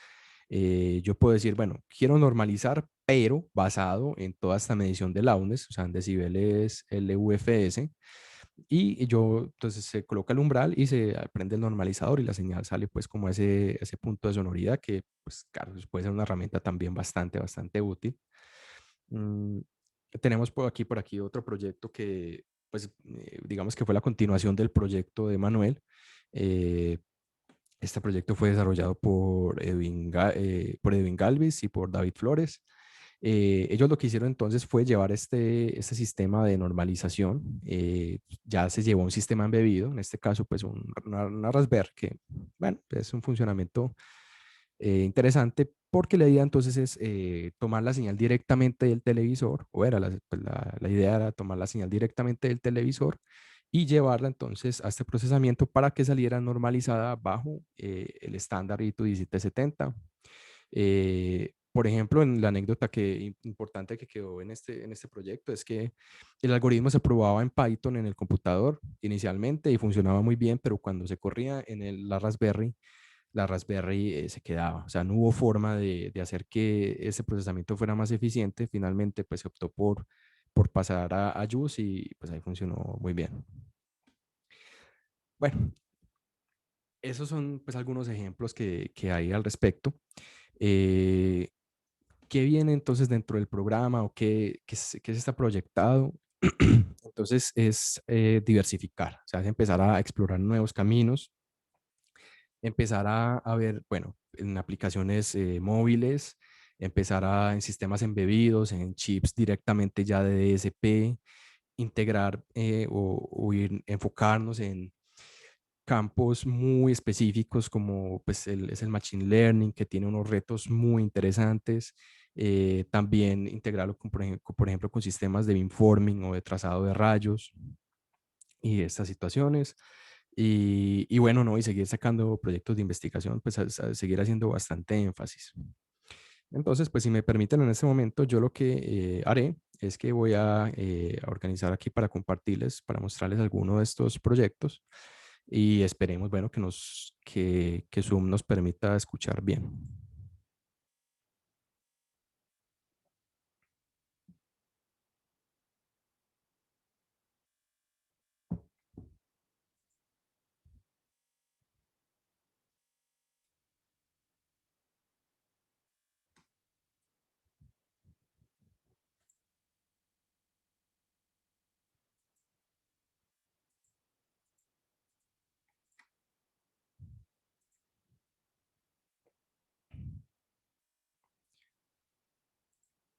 yo puedo decir, bueno, quiero normalizar, pero basado en toda esta medición de loudness, o sea, en decibeles LUFS, y yo, entonces se coloca el umbral y se prende el normalizador y la señal sale pues como ese punto de sonoridad que, pues claro, pues, puede ser una herramienta también bastante útil. Mm, tenemos por aquí otro proyecto que, pues, digamos que fue la continuación del proyecto de Manuel. Eh, este proyecto fue desarrollado por Edwin Galvis y por David Flores. Ellos lo que hicieron entonces fue llevar este sistema de normalización. Ya se llevó un sistema embebido, en este caso pues una Raspberry, que bueno, es un funcionamiento interesante porque la idea entonces es tomar la señal directamente del televisor, o era pues, la idea era tomar la señal directamente del televisor y llevarla entonces a este procesamiento para que saliera normalizada bajo el estándar ITU 1770. Por ejemplo, en la anécdota importante que quedó en este proyecto es que el algoritmo se probaba en Python en el computador inicialmente y funcionaba muy bien, pero cuando se corría en la Raspberry se quedaba. O sea, no hubo forma de hacer que ese procesamiento fuera más eficiente. Finalmente, pues se optó por pasar a JUICE y pues ahí funcionó muy bien. Bueno, esos son pues algunos ejemplos que hay al respecto. Eh, ¿Qué viene entonces dentro del programa o qué se está proyectado? Entonces es diversificar, o sea, es empezar a explorar nuevos caminos, empezar a ver, bueno, en aplicaciones móviles, en sistemas embebidos, en chips directamente ya de DSP, integrar enfocarnos en campos muy específicos como pues, es el Machine Learning, que tiene unos retos muy interesantes. También integrarlo por ejemplo, con sistemas de beamforming o de trazado de rayos y estas situaciones. Y bueno, no, y seguir sacando proyectos de investigación, pues a seguir haciendo bastante énfasis. Entonces, pues si me permiten en este momento, yo lo que haré es que voy a organizar aquí para compartirles, para mostrarles alguno de estos proyectos y esperemos, bueno, que Zoom nos permita escuchar bien.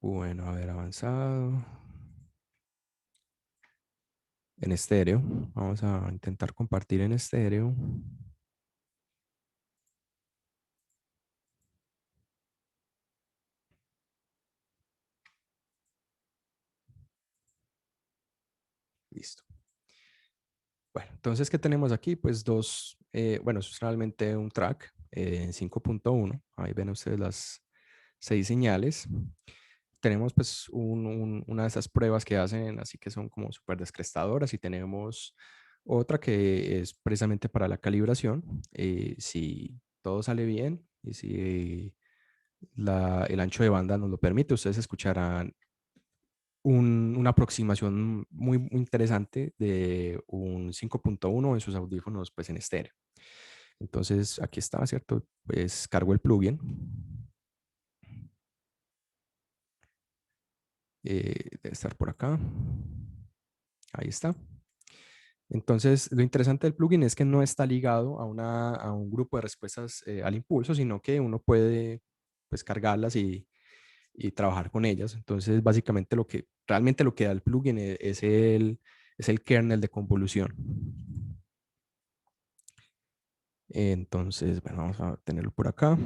Bueno, a ver, avanzado. En estéreo. Vamos a intentar compartir en estéreo. Listo. Bueno, entonces, ¿qué tenemos aquí? Pues bueno, eso es realmente un track en 5.1. Ahí ven ustedes las 6 señales. tenemos pues una de esas pruebas que hacen, así que son como súper descrestadoras, y tenemos otra que es precisamente para la calibración. Si todo sale bien y si el ancho de banda nos lo permite, ustedes escucharán una aproximación muy interesante de un 5.1 en sus audífonos pues en estéreo. Entonces aquí está, ¿cierto? Pues cargo el plugin. Debe estar por acá. Ahí está. Entonces, lo interesante del plugin es que no está ligado a un grupo de respuestas al impulso, sino que uno puede pues cargarlas y trabajar con ellas. Entonces, básicamente realmente lo que da el plugin es el kernel de convolución. Entonces, bueno, vamos a tenerlo por acá.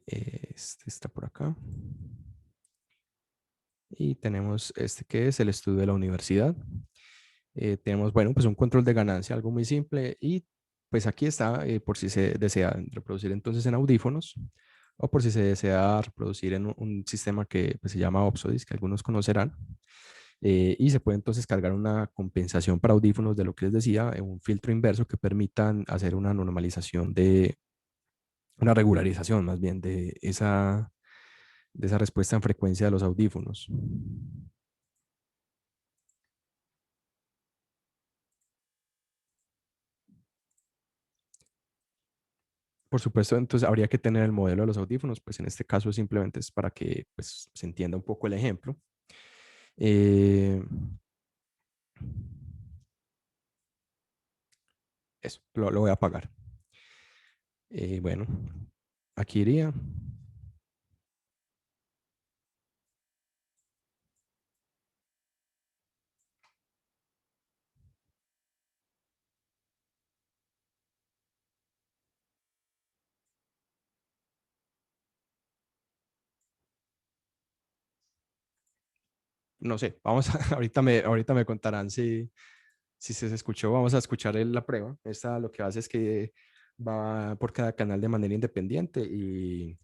Este está por acá. Y tenemos este que es el estudio de la universidad. Tenemos, bueno, pues un control de ganancia, algo muy simple. Y pues aquí está, por si se desea reproducir entonces en audífonos, o por si se desea reproducir en un sistema que pues, se llama Opsodis, que algunos conocerán. Y se puede entonces cargar una compensación para audífonos de lo que les decía, un filtro inverso que permitan hacer una normalización una regularización más bien de esa respuesta en frecuencia de los audífonos. Por supuesto, entonces habría que tener el modelo de los audífonos, pues en este caso simplemente es para que pues, se entienda un poco el ejemplo. Eh, Eso, lo voy a apagar. Bueno, aquí iría. No sé, vamos a, ahorita me contarán si se escuchó. Vamos a escuchar la prueba. Esta lo que hace es que va por cada canal de manera independiente y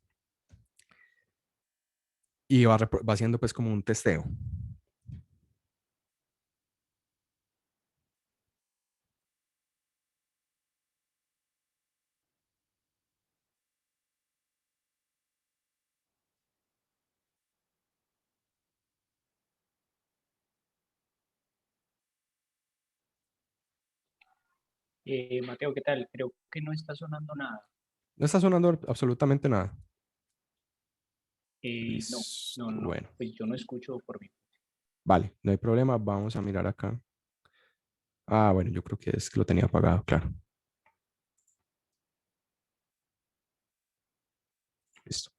va haciendo pues como un testeo. Mateo, ¿qué tal? Creo que no está sonando nada. No está sonando absolutamente nada. No, Listo, no, bueno. pues yo no escucho por mí. Vale, no hay problema. Vamos a mirar acá. Ah, bueno, yo creo que es que lo tenía apagado, claro. Listo.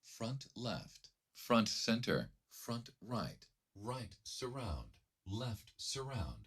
Front left, front center, front right, right surround, left surround.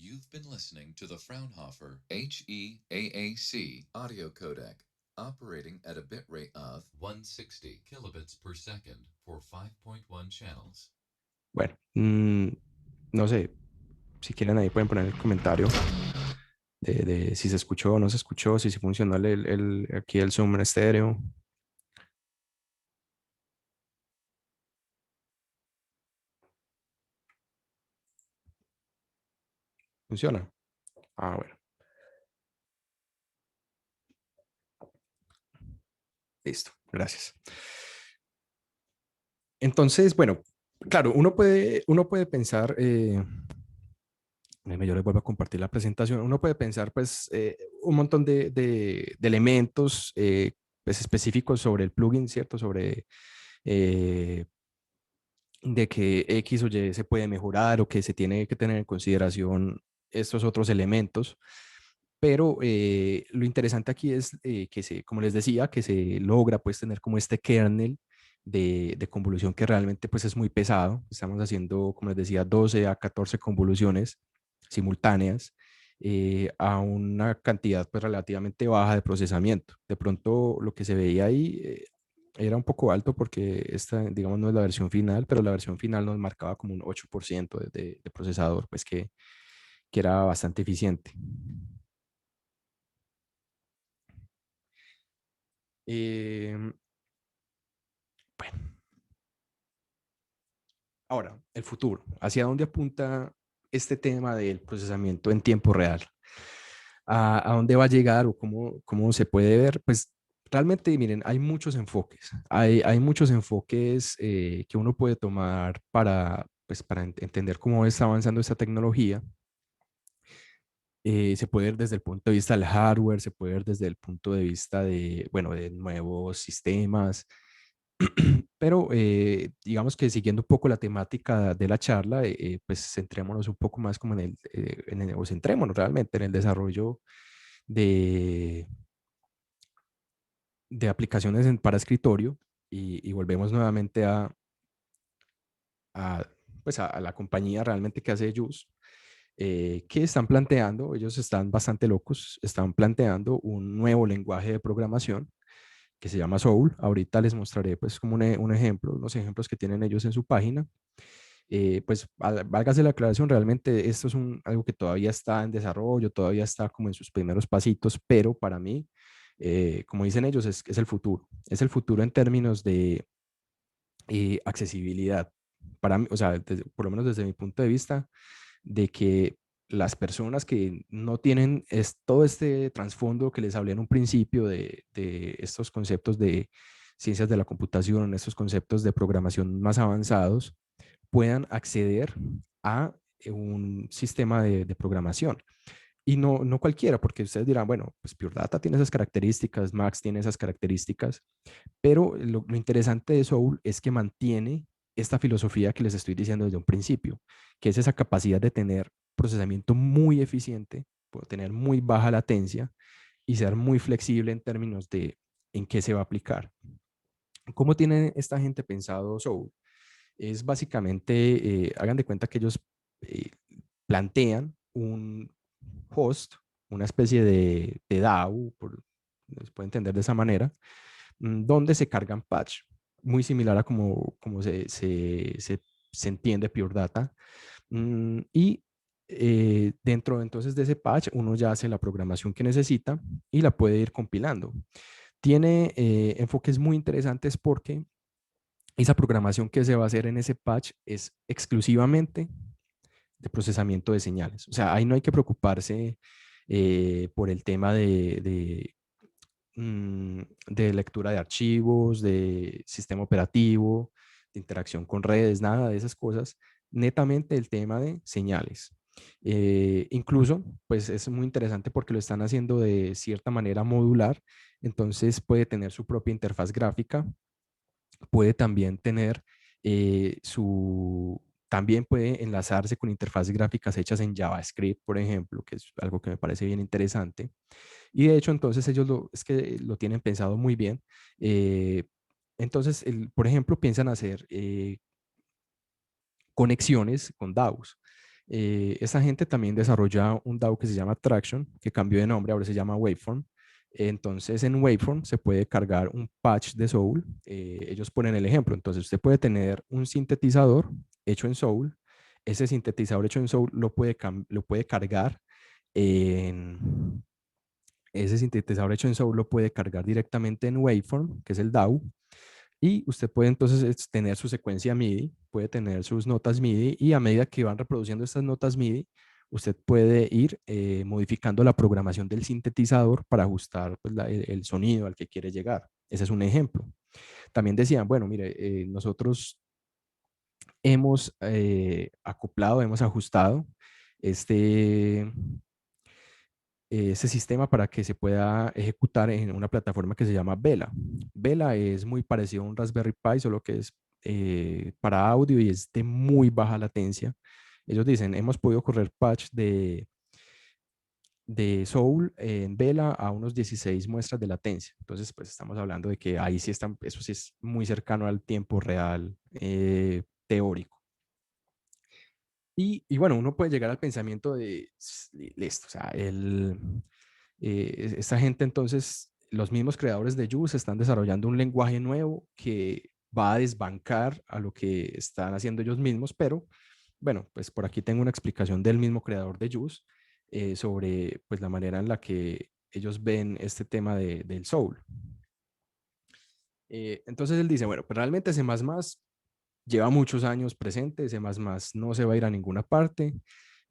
You've been listening to the Fraunhofer HEAAC audio codec, operating at a bitrate of 160 kilobits per second for 5.1 channels. Bueno, no sé, si quieren ahí pueden poner el comentario de si se escuchó o no se escuchó, si funcionó aquí el zoom en estéreo. ¿Funciona? Ah, bueno. Listo, gracias. Entonces, bueno, Claro, uno puede pensar, yo les vuelvo a compartir la presentación, uno puede pensar pues un montón de elementos pues, específicos sobre el plugin, ¿cierto? Sobre eh, de que X o Y se puede mejorar o que se tiene que tener en consideración estos otros elementos. Pero lo interesante aquí es que como les decía, que se logra pues tener como este kernel de convolución que realmente pues es muy pesado. Estamos haciendo, como les decía, 12 a 14 convoluciones simultáneas a una cantidad pues relativamente baja de procesamiento. De pronto lo que se veía ahí era un poco alto porque esta, digamos, no es la versión final, pero la versión final nos marcaba como un 8% de procesador, pues que era bastante eficiente. Bueno, ahora, el futuro. ¿Hacia dónde apunta este tema del procesamiento en tiempo real? ¿A dónde va a llegar o cómo se puede ver? Pues realmente, miren, hay muchos enfoques. Hay muchos enfoques que uno puede tomar pues, para entender cómo está avanzando esta tecnología. Se puede ver desde el punto de vista del hardware, se puede ver desde el punto de vista de, bueno, de nuevos sistemas, pero digamos que siguiendo un poco la temática de la charla, pues centrémonos un poco más como o centrémonos realmente en el desarrollo de, de aplicaciones para escritorio y volvemos nuevamente a, pues a la compañía realmente que hace Juice, que están planteando, ellos están bastante locos, están planteando un nuevo lenguaje de programación que se llama Soul. Ahorita les mostraré pues como un ejemplo, unos ejemplos que tienen ellos en su página. Pues válgase la aclaración, realmente esto es algo que todavía está en desarrollo, todavía está como en sus primeros pasitos, pero para mí, como dicen ellos, es el futuro. Es el futuro en términos de accesibilidad. Para mí, o sea, por lo menos desde mi punto de vista, de que las personas que no tienen todo este trasfondo que les hablé en un principio de estos conceptos de ciencias de la computación, estos conceptos de programación más avanzados, puedan acceder a un sistema de programación. Y no cualquiera, porque ustedes dirán, bueno, pues Pure Data tiene esas características, Max tiene esas características, pero lo interesante de Soul es que mantiene esta filosofía que les estoy diciendo desde un principio, que es esa capacidad de tener procesamiento muy eficiente, tener muy baja latencia y ser muy flexible en términos de en qué se va a aplicar. ¿Cómo tiene esta gente pensado Soul? Es básicamente, hagan de cuenta que ellos eh, plantean un host, una especie de DAO, se puede entender de esa manera, donde se cargan patch, muy similar a como se entiende Pure Data. Y dentro entonces de ese patch uno ya hace la programación que necesita y la puede ir compilando. Tiene enfoques muy interesantes porque esa programación que se va a hacer en ese patch es exclusivamente de procesamiento de señales. O sea, ahí no hay que preocuparse por el tema de lectura de archivos, de sistema operativo, de interacción con redes, nada de esas cosas. Netamente el tema de señales. Incluso, pues es muy interesante porque lo están haciendo de cierta manera modular, entonces puede tener su propia interfaz gráfica, puede también tener también puede enlazarse con interfaces gráficas hechas en JavaScript, por ejemplo, que es algo que me parece bien interesante. Y de hecho, entonces ellos es que lo tienen pensado muy bien. Eh, entonces, por ejemplo, piensan hacer conexiones con DAOs. Esa gente también desarrolla un DAO que se llama Traction, que cambió de nombre, ahora se llama Waveform. Entonces en Waveform se puede cargar un patch de Soul. Ellos ponen el ejemplo. Entonces usted puede tener un sintetizador hecho en Soul. Ese sintetizador hecho en Soul lo puede cargar en... Ese sintetizador hecho en Soul lo puede cargar directamente en Waveform, que es el DAO. Y usted puede entonces tener su secuencia MIDI, puede tener sus notas MIDI y a medida que van reproduciendo estas notas MIDI, usted puede ir modificando la programación del sintetizador para ajustar pues, el sonido al que quiere llegar. Ese es un ejemplo. También decían, bueno, mire, nosotros hemos acoplado, hemos ajustado este, ese sistema para que se pueda ejecutar en una plataforma que se llama Vela. Vela es muy parecido a un Raspberry Pi, solo que es para audio y es de muy baja latencia. Ellos dicen, hemos podido correr patch de Soul en Vela a unos 16 muestras de latencia. Entonces, pues estamos hablando de que ahí sí están, eso sí es muy cercano al tiempo real teórico. Y bueno, uno puede llegar al pensamiento de, listo, o sea, esta gente entonces, los mismos creadores de Juice están desarrollando un lenguaje nuevo que va a desbancar a lo que están haciendo ellos mismos, pero bueno, pues por aquí tengo una explicación del mismo creador de Juice sobre pues la manera en la que ellos ven este tema del soul. Entonces él dice, bueno, pues realmente C++ lleva muchos años presente, C++ no se va a ir a ninguna parte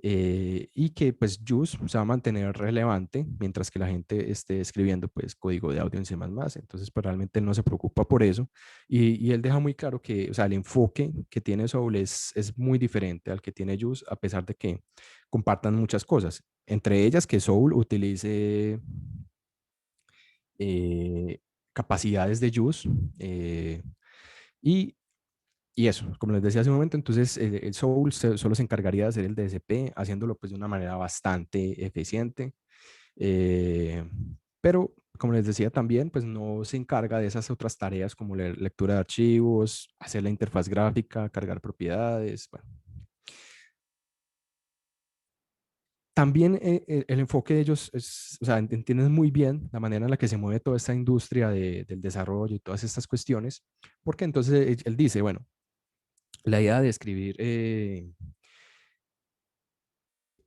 y que pues Juice se va a mantener relevante mientras que la gente esté escribiendo pues código de audio en C++, entonces pues realmente él no se preocupa por eso y él deja muy claro que, o sea, el enfoque que tiene Soul es muy diferente al que tiene Juice a pesar de que compartan muchas cosas, entre ellas que Soul utilice eh, capacidades de Juice y y eso, como les decía hace un momento, entonces el Soul solo se encargaría de hacer el DSP, haciéndolo pues de una manera bastante eficiente. Eh, pero, como les decía también, pues no se encarga de esas otras tareas como la lectura de archivos, hacer la interfaz gráfica, cargar propiedades. Bueno. También el enfoque de ellos es, o sea, entienden muy bien la manera en la que se mueve toda esta industria del desarrollo y todas estas cuestiones, porque entonces él dice, bueno, la idea de escribir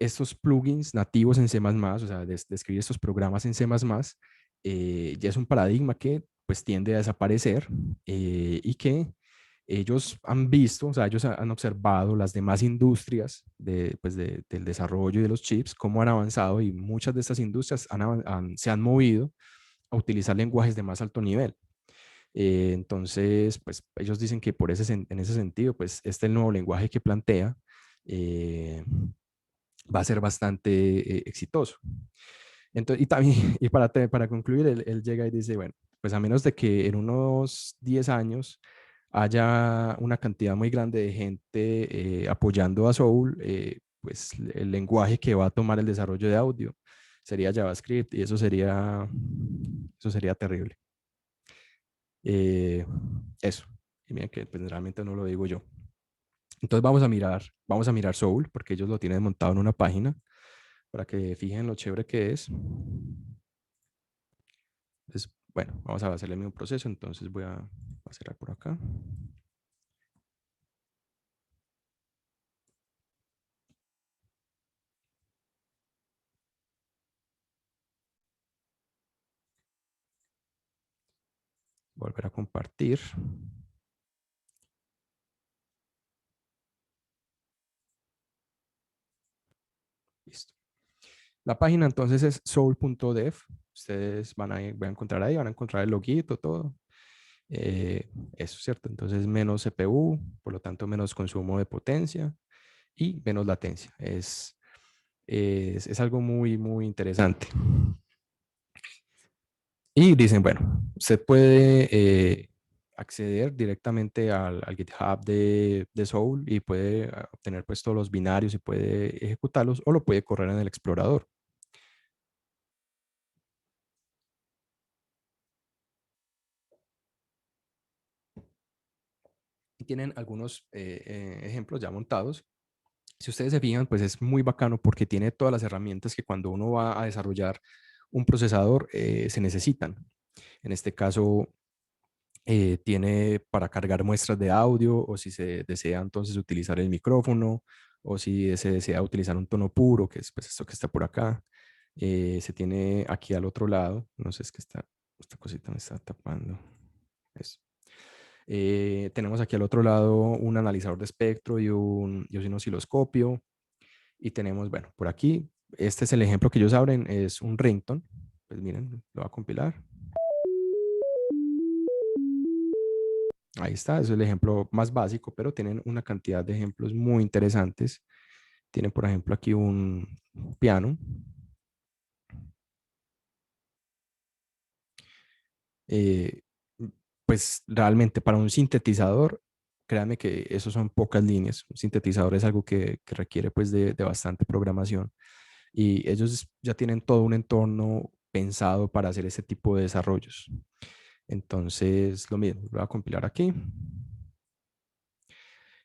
estos plugins nativos en C++, o sea, de escribir estos programas en C++, ya es un paradigma que pues tiende a desaparecer y que ellos han visto, o sea, ellos han observado las demás industrias pues del desarrollo y de los chips, cómo han avanzado y muchas de estas industrias se han movido a utilizar lenguajes de más alto nivel. Entonces, pues ellos dicen que en ese sentido, pues este es el nuevo lenguaje que plantea. Va a ser bastante exitoso. Entonces, y también, y para concluir, él llega y dice, bueno, pues a menos de que en unos 10 años haya una cantidad muy grande de gente apoyando a Soul, pues el lenguaje que va a tomar el desarrollo de audio sería JavaScript y eso sería terrible. Eso. Y miren que pues, realmente no lo digo yo. Entonces vamos a mirar Soul porque ellos lo tienen montado en una página para que fijen lo chévere que es. Entonces, bueno, vamos a hacer el mismo proceso. Entonces voy a cerrar por acá. Volver a compartir. Listo. La página entonces es soul.dev. Ustedes van a encontrar ahí, van a encontrar el loguito, todo. Eso, ¿cierto? Entonces menos CPU, por lo tanto menos consumo de potencia y menos latencia. Es algo muy, muy interesante. Y dicen, bueno, usted puede acceder directamente al GitHub de Soul y puede obtener pues todos los binarios y puede ejecutarlos o lo puede correr en el explorador. Y tienen algunos ejemplos ya montados. Si ustedes se fijan, pues es muy bacano porque tiene todas las herramientas que cuando uno va a desarrollar un procesador se necesitan. En este caso, tiene para cargar muestras de audio o si se desea entonces utilizar el micrófono o si se desea utilizar un tono puro, que es pues esto que está por acá. Se tiene aquí al otro lado, no sé, es que esta cosita me está tapando. Eso. Tenemos aquí al otro lado un analizador de espectro y un osciloscopio. Y tenemos, bueno, por aquí, este es el ejemplo que ellos abren, es un ringtone. Pues miren, lo voy a compilar. Ahí está, es el ejemplo más básico, pero tienen una cantidad de ejemplos muy interesantes. Tienen, por ejemplo, aquí un piano. Eh, pues realmente para un sintetizador, créanme que eso son pocas líneas. Un sintetizador es algo que requiere pues de bastante programación y ellos ya tienen todo un entorno pensado para hacer ese tipo de desarrollos. Entonces, lo mismo, lo voy a compilar aquí.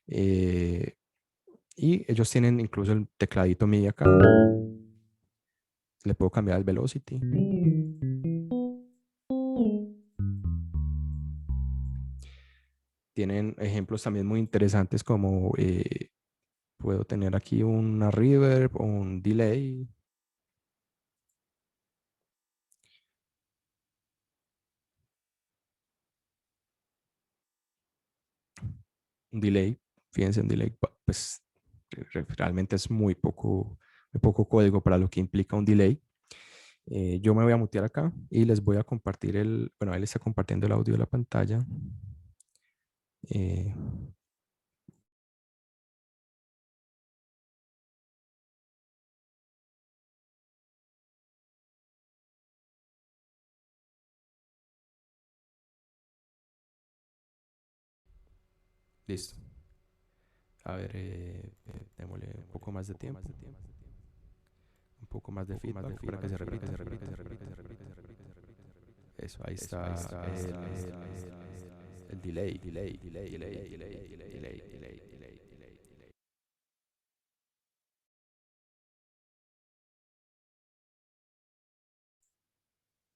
Y ellos tienen incluso el tecladito MIDI acá. Le puedo cambiar el velocity. Tienen ejemplos también muy interesantes como puedo tener aquí una reverb o un delay. Un delay, fíjense, un delay, pues realmente es muy poco código para lo que implica un delay. Yo me voy a mutear acá y les voy a compartir bueno, él está compartiendo el audio de la pantalla. Eh, listo. A ver, démosle un poco más de tiempo. Un poco más de feedback para que se repita. Eso, ahí está el delay.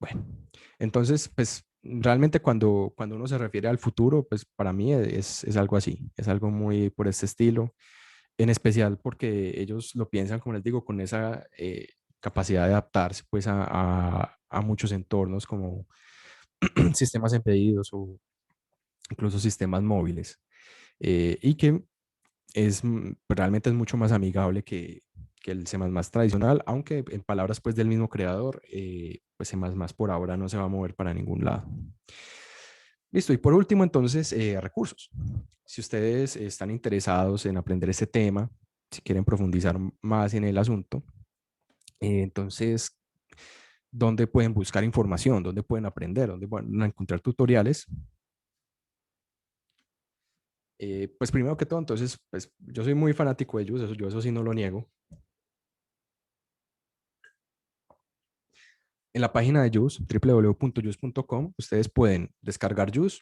Bueno, entonces, pues realmente cuando uno se refiere al futuro, pues para mí es algo así, es algo muy por este estilo, en especial porque ellos lo piensan, como les digo, con esa capacidad de adaptarse pues a muchos entornos como sistemas embebidos o incluso sistemas móviles, y que realmente es mucho más amigable que el C++ tradicional, aunque en palabras pues del mismo creador, pues C++ por ahora no se va a mover para ningún lado. Listo, y por último entonces, recursos. Si ustedes están interesados en aprender este tema, si quieren profundizar más en el asunto, entonces, ¿dónde pueden buscar información? ¿Dónde pueden aprender? ¿Dónde van a encontrar tutoriales? Pues primero que todo, entonces, pues yo soy muy fanático de ellos, yo eso sí no lo niego. En la página de JUICE, www.juice.com, ustedes pueden descargar JUICE,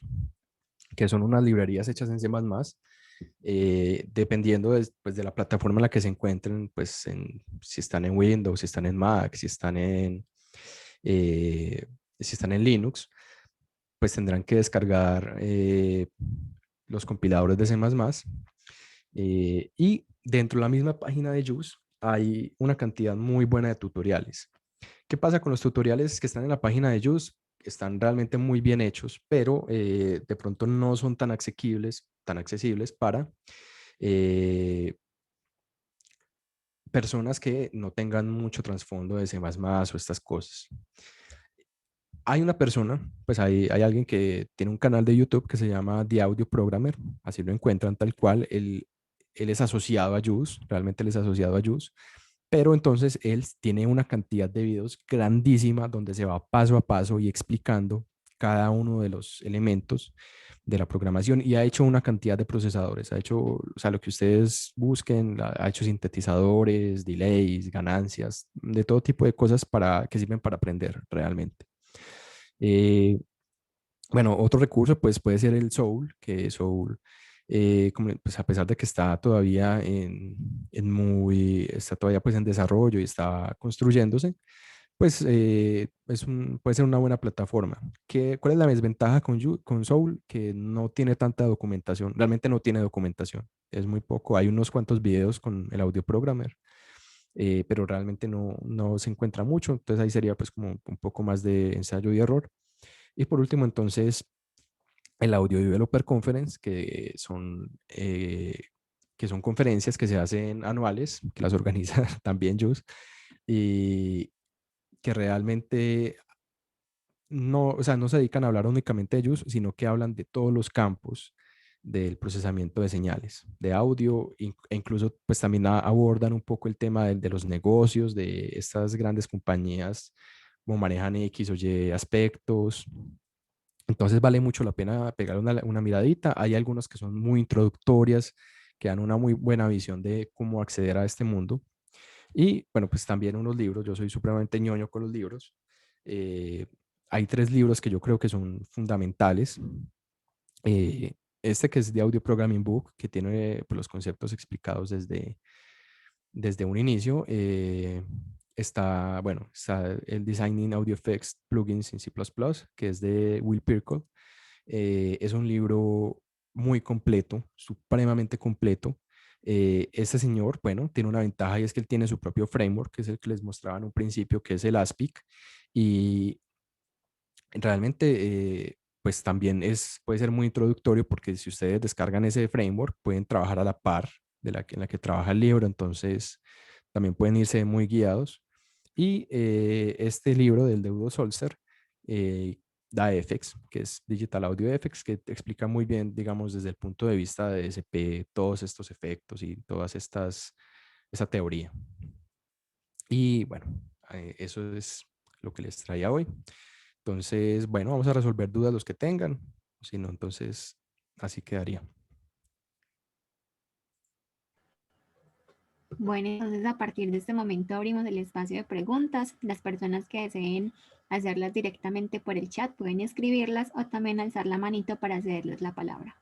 que son unas librerías hechas en C++, dependiendo pues, de la plataforma en la que se encuentren, pues si están en Windows, si están en Mac, eh, si están en Linux, pues tendrán que descargar los compiladores de C++. Y dentro de la misma página de JUICE hay una cantidad muy buena de tutoriales. ¿Qué pasa con los tutoriales que están en la página de JUICE? Están realmente muy bien hechos, pero de pronto no son tan accesibles para eh, personas que no tengan mucho trasfondo de C++ o estas cosas. Hay una persona, pues hay alguien que tiene un canal de YouTube que se llama The Audio Programmer, así lo encuentran tal cual. Él es asociado a JUICE, realmente él es asociado a JUICE, pero entonces él tiene una cantidad de videos grandísima donde se va paso a paso y explicando cada uno de los elementos de la programación y ha hecho una cantidad de procesadores, ha hecho, o sea, lo que ustedes busquen, ha hecho sintetizadores, delays, ganancias, de todo tipo de cosas que sirven para aprender realmente. Bueno, otro recurso pues puede ser el Soul, que Soul, pues a pesar de que está todavía está todavía pues en desarrollo y está construyéndose, pues puede ser una buena plataforma. ¿Cuál es la desventaja con Soul? Que no tiene tanta documentación, realmente no tiene documentación, es muy poco, hay unos cuantos videos con el Audio Programmer, pero realmente no se encuentra mucho, entonces ahí sería pues como un poco más de ensayo y error. Y por último, entonces, el Audio Developer Conference, que son conferencias que se hacen anuales, que las organiza también JUICE, y que realmente no, o sea, no se dedican a hablar únicamente de JUICE, sino que hablan de todos los campos del procesamiento de señales, de audio, e incluso pues también abordan un poco el tema de los negocios, de estas grandes compañías, cómo manejan X o Y aspectos. Entonces vale mucho la pena pegar una miradita. Hay algunos que son muy introductorias, que dan una muy buena visión de cómo acceder a este mundo. Y bueno, pues también unos libros, yo soy supremamente ñoño con los libros. Eh, Hay tres libros que yo creo que son fundamentales. Este que es de Audio Programming Book, que tiene pues, los conceptos explicados desde un inicio. Está, bueno, está el Designing Audio Effects Plugins in C++, que es de Will Pirkle. Es un libro muy completo, supremamente completo. Este señor, bueno, tiene una ventaja y es que él tiene su propio framework, que es el que les mostraba en un principio, que es el ASPIC. Y realmente, pues también puede ser muy introductorio porque si ustedes descargan ese framework, pueden trabajar a la par en la que trabaja el libro, entonces también pueden irse muy guiados. Y este libro del Deudo Solster, eh, DAFX, que es Digital Audio Effects, que te explica muy bien, digamos, desde el punto de vista de SP, todos estos efectos y esa teoría. Y bueno, eso es lo que les traía hoy. Entonces, bueno, vamos a resolver dudas los que tengan. Si no, entonces así quedaría. Bueno, entonces a partir de este momento abrimos el espacio de preguntas. Las personas que deseen hacerlas directamente por el chat pueden escribirlas o también alzar la manito para cederles la palabra.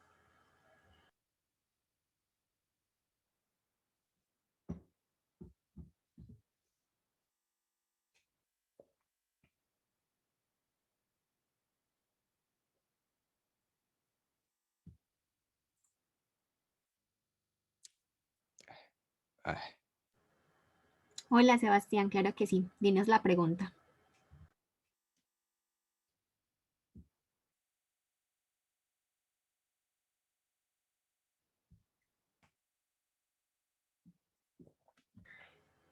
Ay, Hola Sebastián, claro que sí. Dinos la pregunta.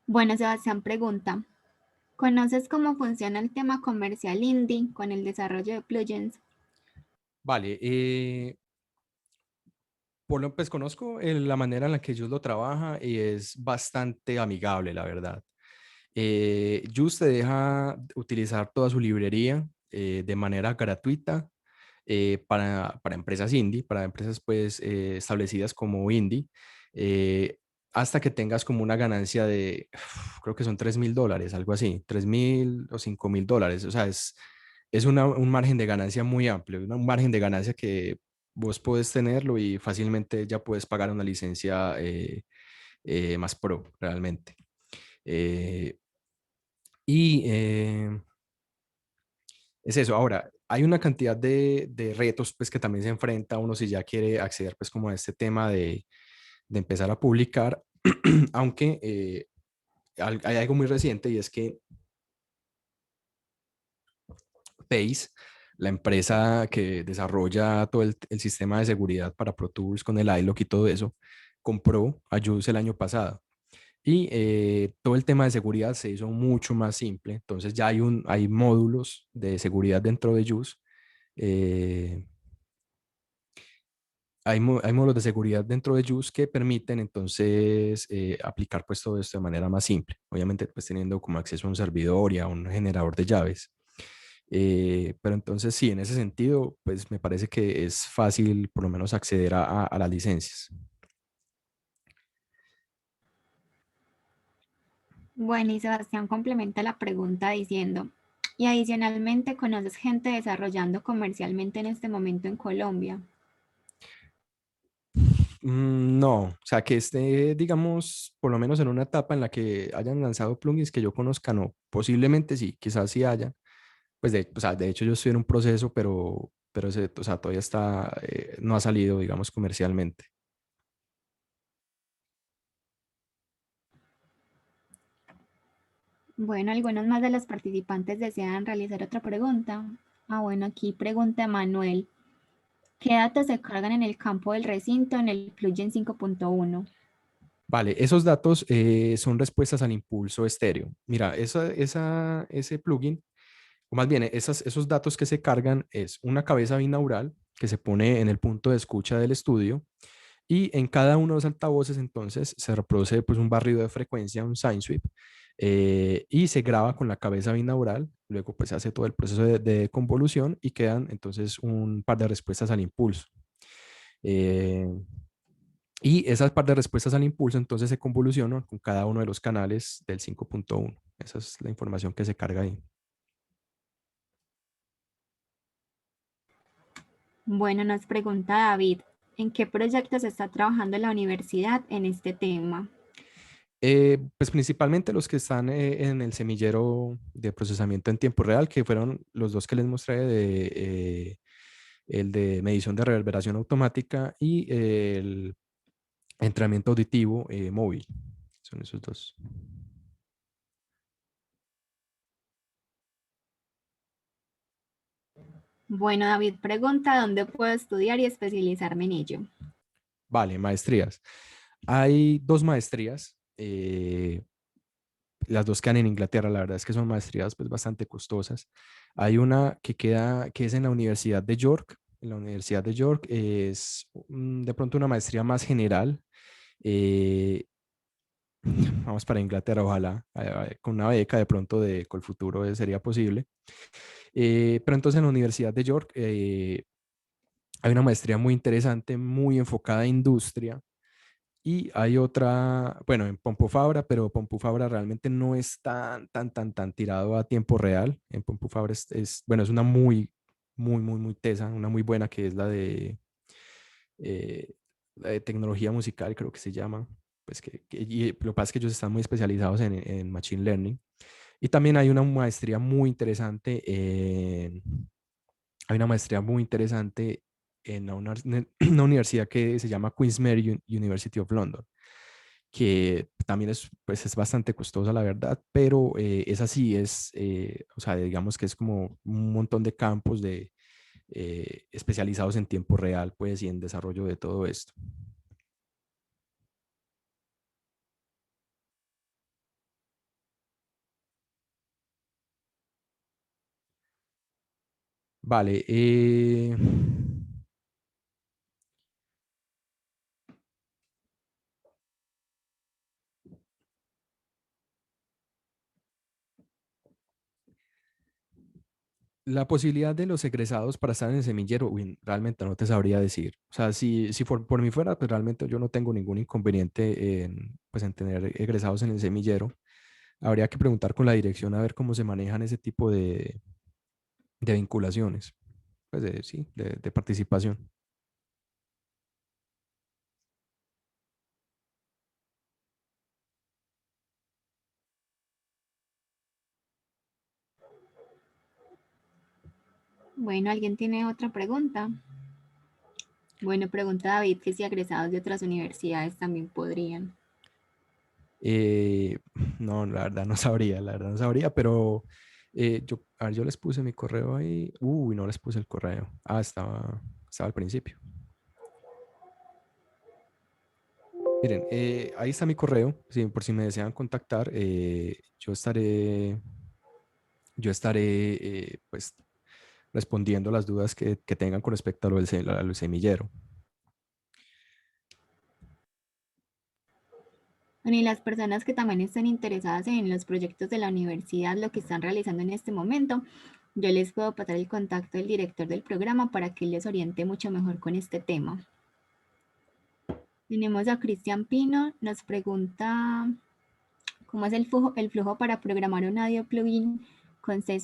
Bueno, Sebastián pregunta, ¿conoces cómo funciona el tema comercial indie con el desarrollo de plugins? vale, pues conozco la manera en la que Juice lo trabaja y es bastante amigable, la verdad. Juice te deja utilizar toda su librería de manera gratuita para empresas indie, para empresas pues establecidas como indie, eh, hasta que tengas como una ganancia de, creo que son $3,000, algo así, 3,000 o $5,000. O sea, es un margen de ganancia muy amplio, un margen de ganancia que vos puedes tenerlo y fácilmente ya puedes pagar una licencia más pro, realmente. Eh, y es eso. Ahora, hay una cantidad de retos pues, que también se enfrenta uno si ya quiere acceder pues, como a este tema de empezar a publicar, aunque hay algo muy reciente y es que Pace, la empresa que desarrolla todo el sistema de seguridad para Pro Tools con el iLok y todo eso, compró a Juice el año pasado. Y todo el tema de seguridad se hizo mucho más simple. Entonces ya hay módulos de seguridad dentro de Juice. eh, hay módulos de seguridad dentro de Juice que permiten entonces aplicar pues todo esto de manera más simple. Obviamente pues teniendo como acceso a un servidor y a un generador de llaves. Pero entonces sí, en ese sentido pues me parece que es fácil por lo menos acceder a las licencias. Bueno, y Sebastián complementa la pregunta diciendo, y adicionalmente, ¿conoces gente desarrollando comercialmente en este momento en Colombia? No, o sea, que esté, digamos, por lo menos en una etapa en la que hayan lanzado plugins que yo conozca, no. Posiblemente sí, quizás sí haya. Pues o sea, de hecho yo estoy en un proceso, pero o sea, todavía no ha salido, digamos, comercialmente. Bueno, algunos más de los participantes desean realizar otra pregunta. Bueno, aquí pregunta Manuel. ¿Qué datos se cargan en el campo del recinto en el plugin 5.1? Vale, esos datos son respuestas al impulso estéreo. Mira, ese plugin o más bien, esos datos que se cargan es una cabeza binaural que se pone en el punto de escucha del estudio y en cada uno de los altavoces entonces se reproduce pues un barrido de frecuencia, un sine sweep, y se graba con la cabeza binaural, luego pues se hace todo el proceso de convolución y quedan entonces un par de respuestas al impulso. Eh, y esas par de respuestas al impulso entonces se convolucionan con cada uno de los canales del 5.1. Esa es la información que se carga ahí. Bueno, nos pregunta David, ¿en qué proyectos está trabajando la universidad en este tema? Pues principalmente los que están en el semillero de procesamiento en tiempo real, que fueron los dos que les mostré, el de medición de reverberación automática y el entrenamiento auditivo móvil. Son esos dos. Bueno, David pregunta, ¿dónde puedo estudiar y especializarme en ello? Vale, maestrías. Hay dos maestrías. Las dos quedan en Inglaterra, la verdad es que son maestrías pues bastante costosas. Hay una que es en la Universidad de York. En la Universidad de York es de pronto una maestría más general. eh, Vamos para Inglaterra, ojalá, con una beca de pronto de Colfuturo sería posible. Pero entonces en la Universidad de York hay una maestría muy interesante, muy enfocada a industria. Y hay otra, bueno, en Pompo Fabra, pero Pompo Fabra realmente no es tan tirado a tiempo real. En Pompo Fabra bueno, es una muy tesa, una muy buena que es eh, la de tecnología musical, creo que se llama. Pues y lo que pasa es que ellos están muy especializados en Machine Learning. Y también hay una maestría muy interesante hay una maestría muy interesante en una universidad que se llama Queen's Mary University of London, que también pues es bastante costosa, la verdad, pero esa sí o sea, digamos que es como un montón de campos especializados en tiempo real, pues, y en desarrollo de todo esto. Vale. La posibilidad de los egresados para estar en el semillero, uy, realmente no te sabría decir. O sea, si por mí fuera, pues realmente yo no tengo ningún inconveniente pues, en tener egresados en el semillero. Habría que preguntar con la dirección a ver cómo se manejan ese tipo de vinculaciones, pues sí, de participación. Bueno, ¿alguien tiene otra pregunta? Bueno, pregunta David que si egresados de otras universidades también podrían. Eh, no, la verdad no sabría, pero a ver, yo les puse mi correo ahí. Uy, no les puse el correo. Ah, estaba al principio. Miren, ahí está mi correo, sí, por si me desean contactar, yo estaré pues respondiendo las dudas que tengan con respecto a lo al semillero. Bueno, y las personas que también estén interesadas en los proyectos de la universidad, lo que están realizando en este momento, yo les puedo pasar el contacto del director del programa para que les oriente mucho mejor con este tema. Tenemos a Cristian Pino, nos pregunta cómo es el flujo para programar un audio plugin con C++,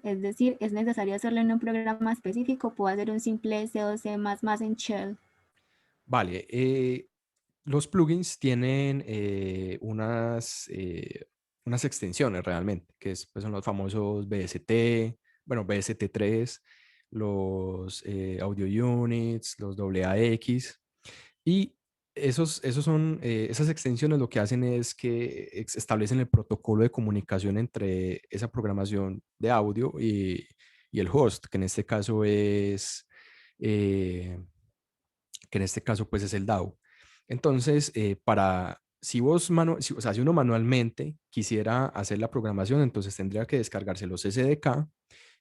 es decir, ¿es necesario hacerlo en un programa específico? ¿Puedo hacer un simple C o C++ en Shell? Vale, los plugins tienen unas extensiones realmente, pues son los famosos BST, bueno, BST3, los Audio Units, los AAX, y esas extensiones lo que hacen es que establecen el protocolo de comunicación entre esa programación de audio y el host, que en este caso eh, pues es el DAW. Entonces, o sea, si uno manualmente quisiera hacer la programación, entonces tendría que descargarse los SDK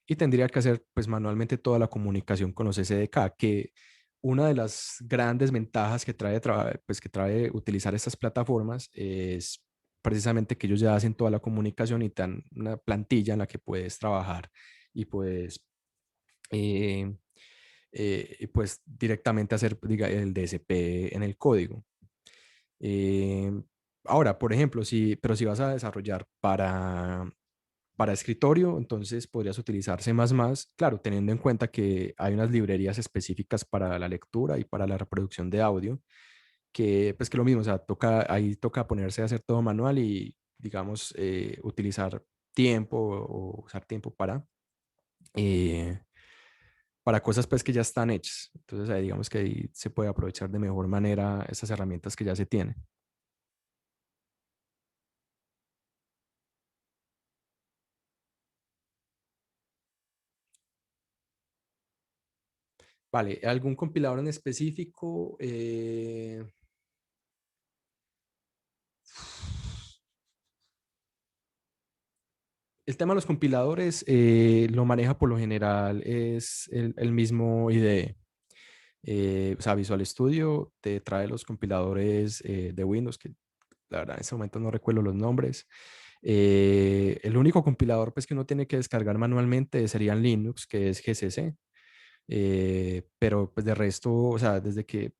y tendría que hacer pues manualmente toda la comunicación con los SDK, que una de las grandes ventajas que pues, que trae utilizar estas plataformas es precisamente que ellos ya hacen toda la comunicación y te dan una plantilla en la que puedes trabajar y puedes eh, pues directamente hacer el DSP en el código. Eh, Ahora, por ejemplo, pero si vas a desarrollar para escritorio, entonces podrías utilizar C++, claro, teniendo en cuenta que hay unas librerías específicas para la lectura y para la reproducción de audio, que pues que lo mismo, o sea, ahí toca ponerse a hacer todo manual y, digamos, utilizar tiempo o usar tiempo eh, para cosas pues que ya están hechas. Entonces ahí digamos que ahí se puede aprovechar de mejor manera esas herramientas que ya se tienen. Vale, ¿algún compilador en específico? El tema de los compiladores lo maneja por lo general es el mismo IDE. O sea, Visual Studio te trae los compiladores de Windows, que la verdad en ese momento no recuerdo los nombres. El único compilador pues, que uno tiene que descargar manualmente sería en Linux, que es GCC. Pero pues de resto, o sea,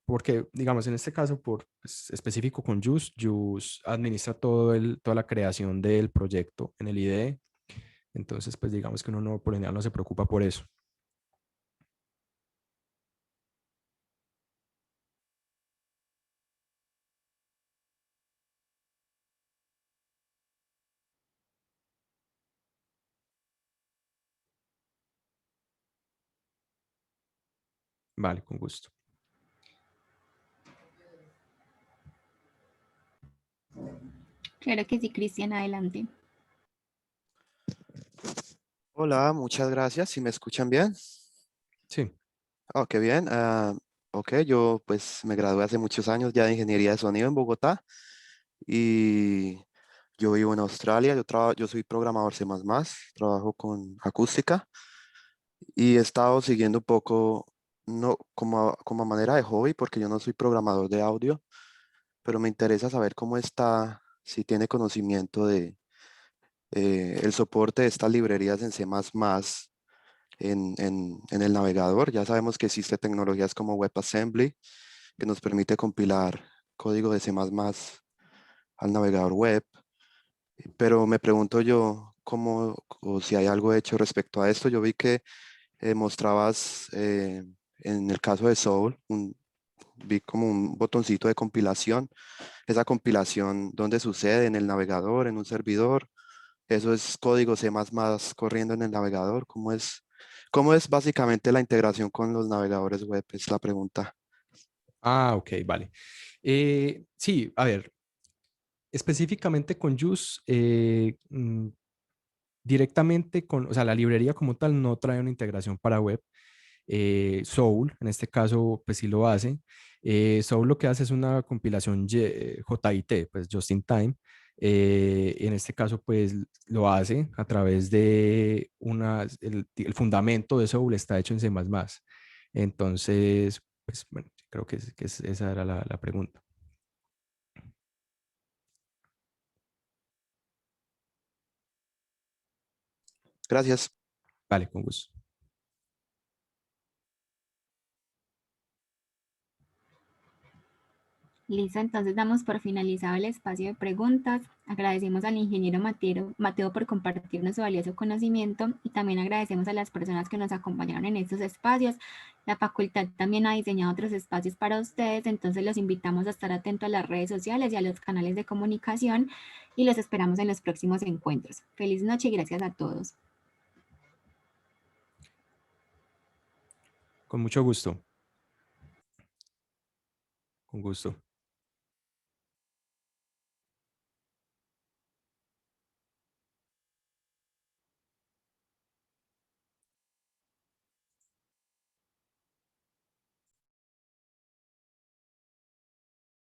porque digamos en este caso, pues, específico con JUICE, JUICE administra toda la creación del proyecto en el IDE. Entonces, pues digamos que uno no, por lo general no se preocupa por eso. Vale, con gusto. Claro que sí, Cristian, adelante. Hola, muchas gracias. ¿Sí me escuchan bien? Sí. Oh, qué bien. Ok, yo pues me gradué hace muchos años ya de ingeniería de sonido en Bogotá y yo vivo en Australia. Yo soy programador C++, trabajo con acústica y he estado siguiendo un poco, no como a manera de hobby, porque yo no soy programador de audio, pero me interesa saber cómo está, si tiene conocimiento de el soporte de estas librerías en C++ en el navegador. Ya sabemos que existe tecnologías como WebAssembly que nos permite compilar código de C++ al navegador web, pero me pregunto yo cómo o si hay algo hecho respecto a esto. Yo vi que mostrabas en el caso de Soul, vi como un botoncito de compilación. Esa compilación, ¿dónde sucede? ¿En el navegador, en un servidor? ¿Eso es código C++ corriendo en el navegador? Cómo es básicamente la integración con los navegadores web? Es la pregunta. Ah, ok, vale. Sí, a ver, específicamente con JUICE, directamente o sea, la librería como tal no trae una integración para web. Soul, en este caso, pues sí lo hace. Soul lo que hace es una compilación JIT, pues Just in Time. En este caso, pues lo hace a través de el fundamento de Soul está hecho en C++. Entonces, pues bueno, creo que esa era la pregunta. Gracias. Vale, con gusto. Listo, entonces damos por finalizado el espacio de preguntas. Agradecemos al ingeniero Mateo por compartirnos su valioso conocimiento y también agradecemos a las personas que nos acompañaron en estos espacios. La facultad también ha diseñado otros espacios para ustedes, entonces los invitamos a estar atentos a las redes sociales y a los canales de comunicación y los esperamos en los próximos encuentros. Feliz noche y gracias a todos. Con mucho gusto. Con gusto.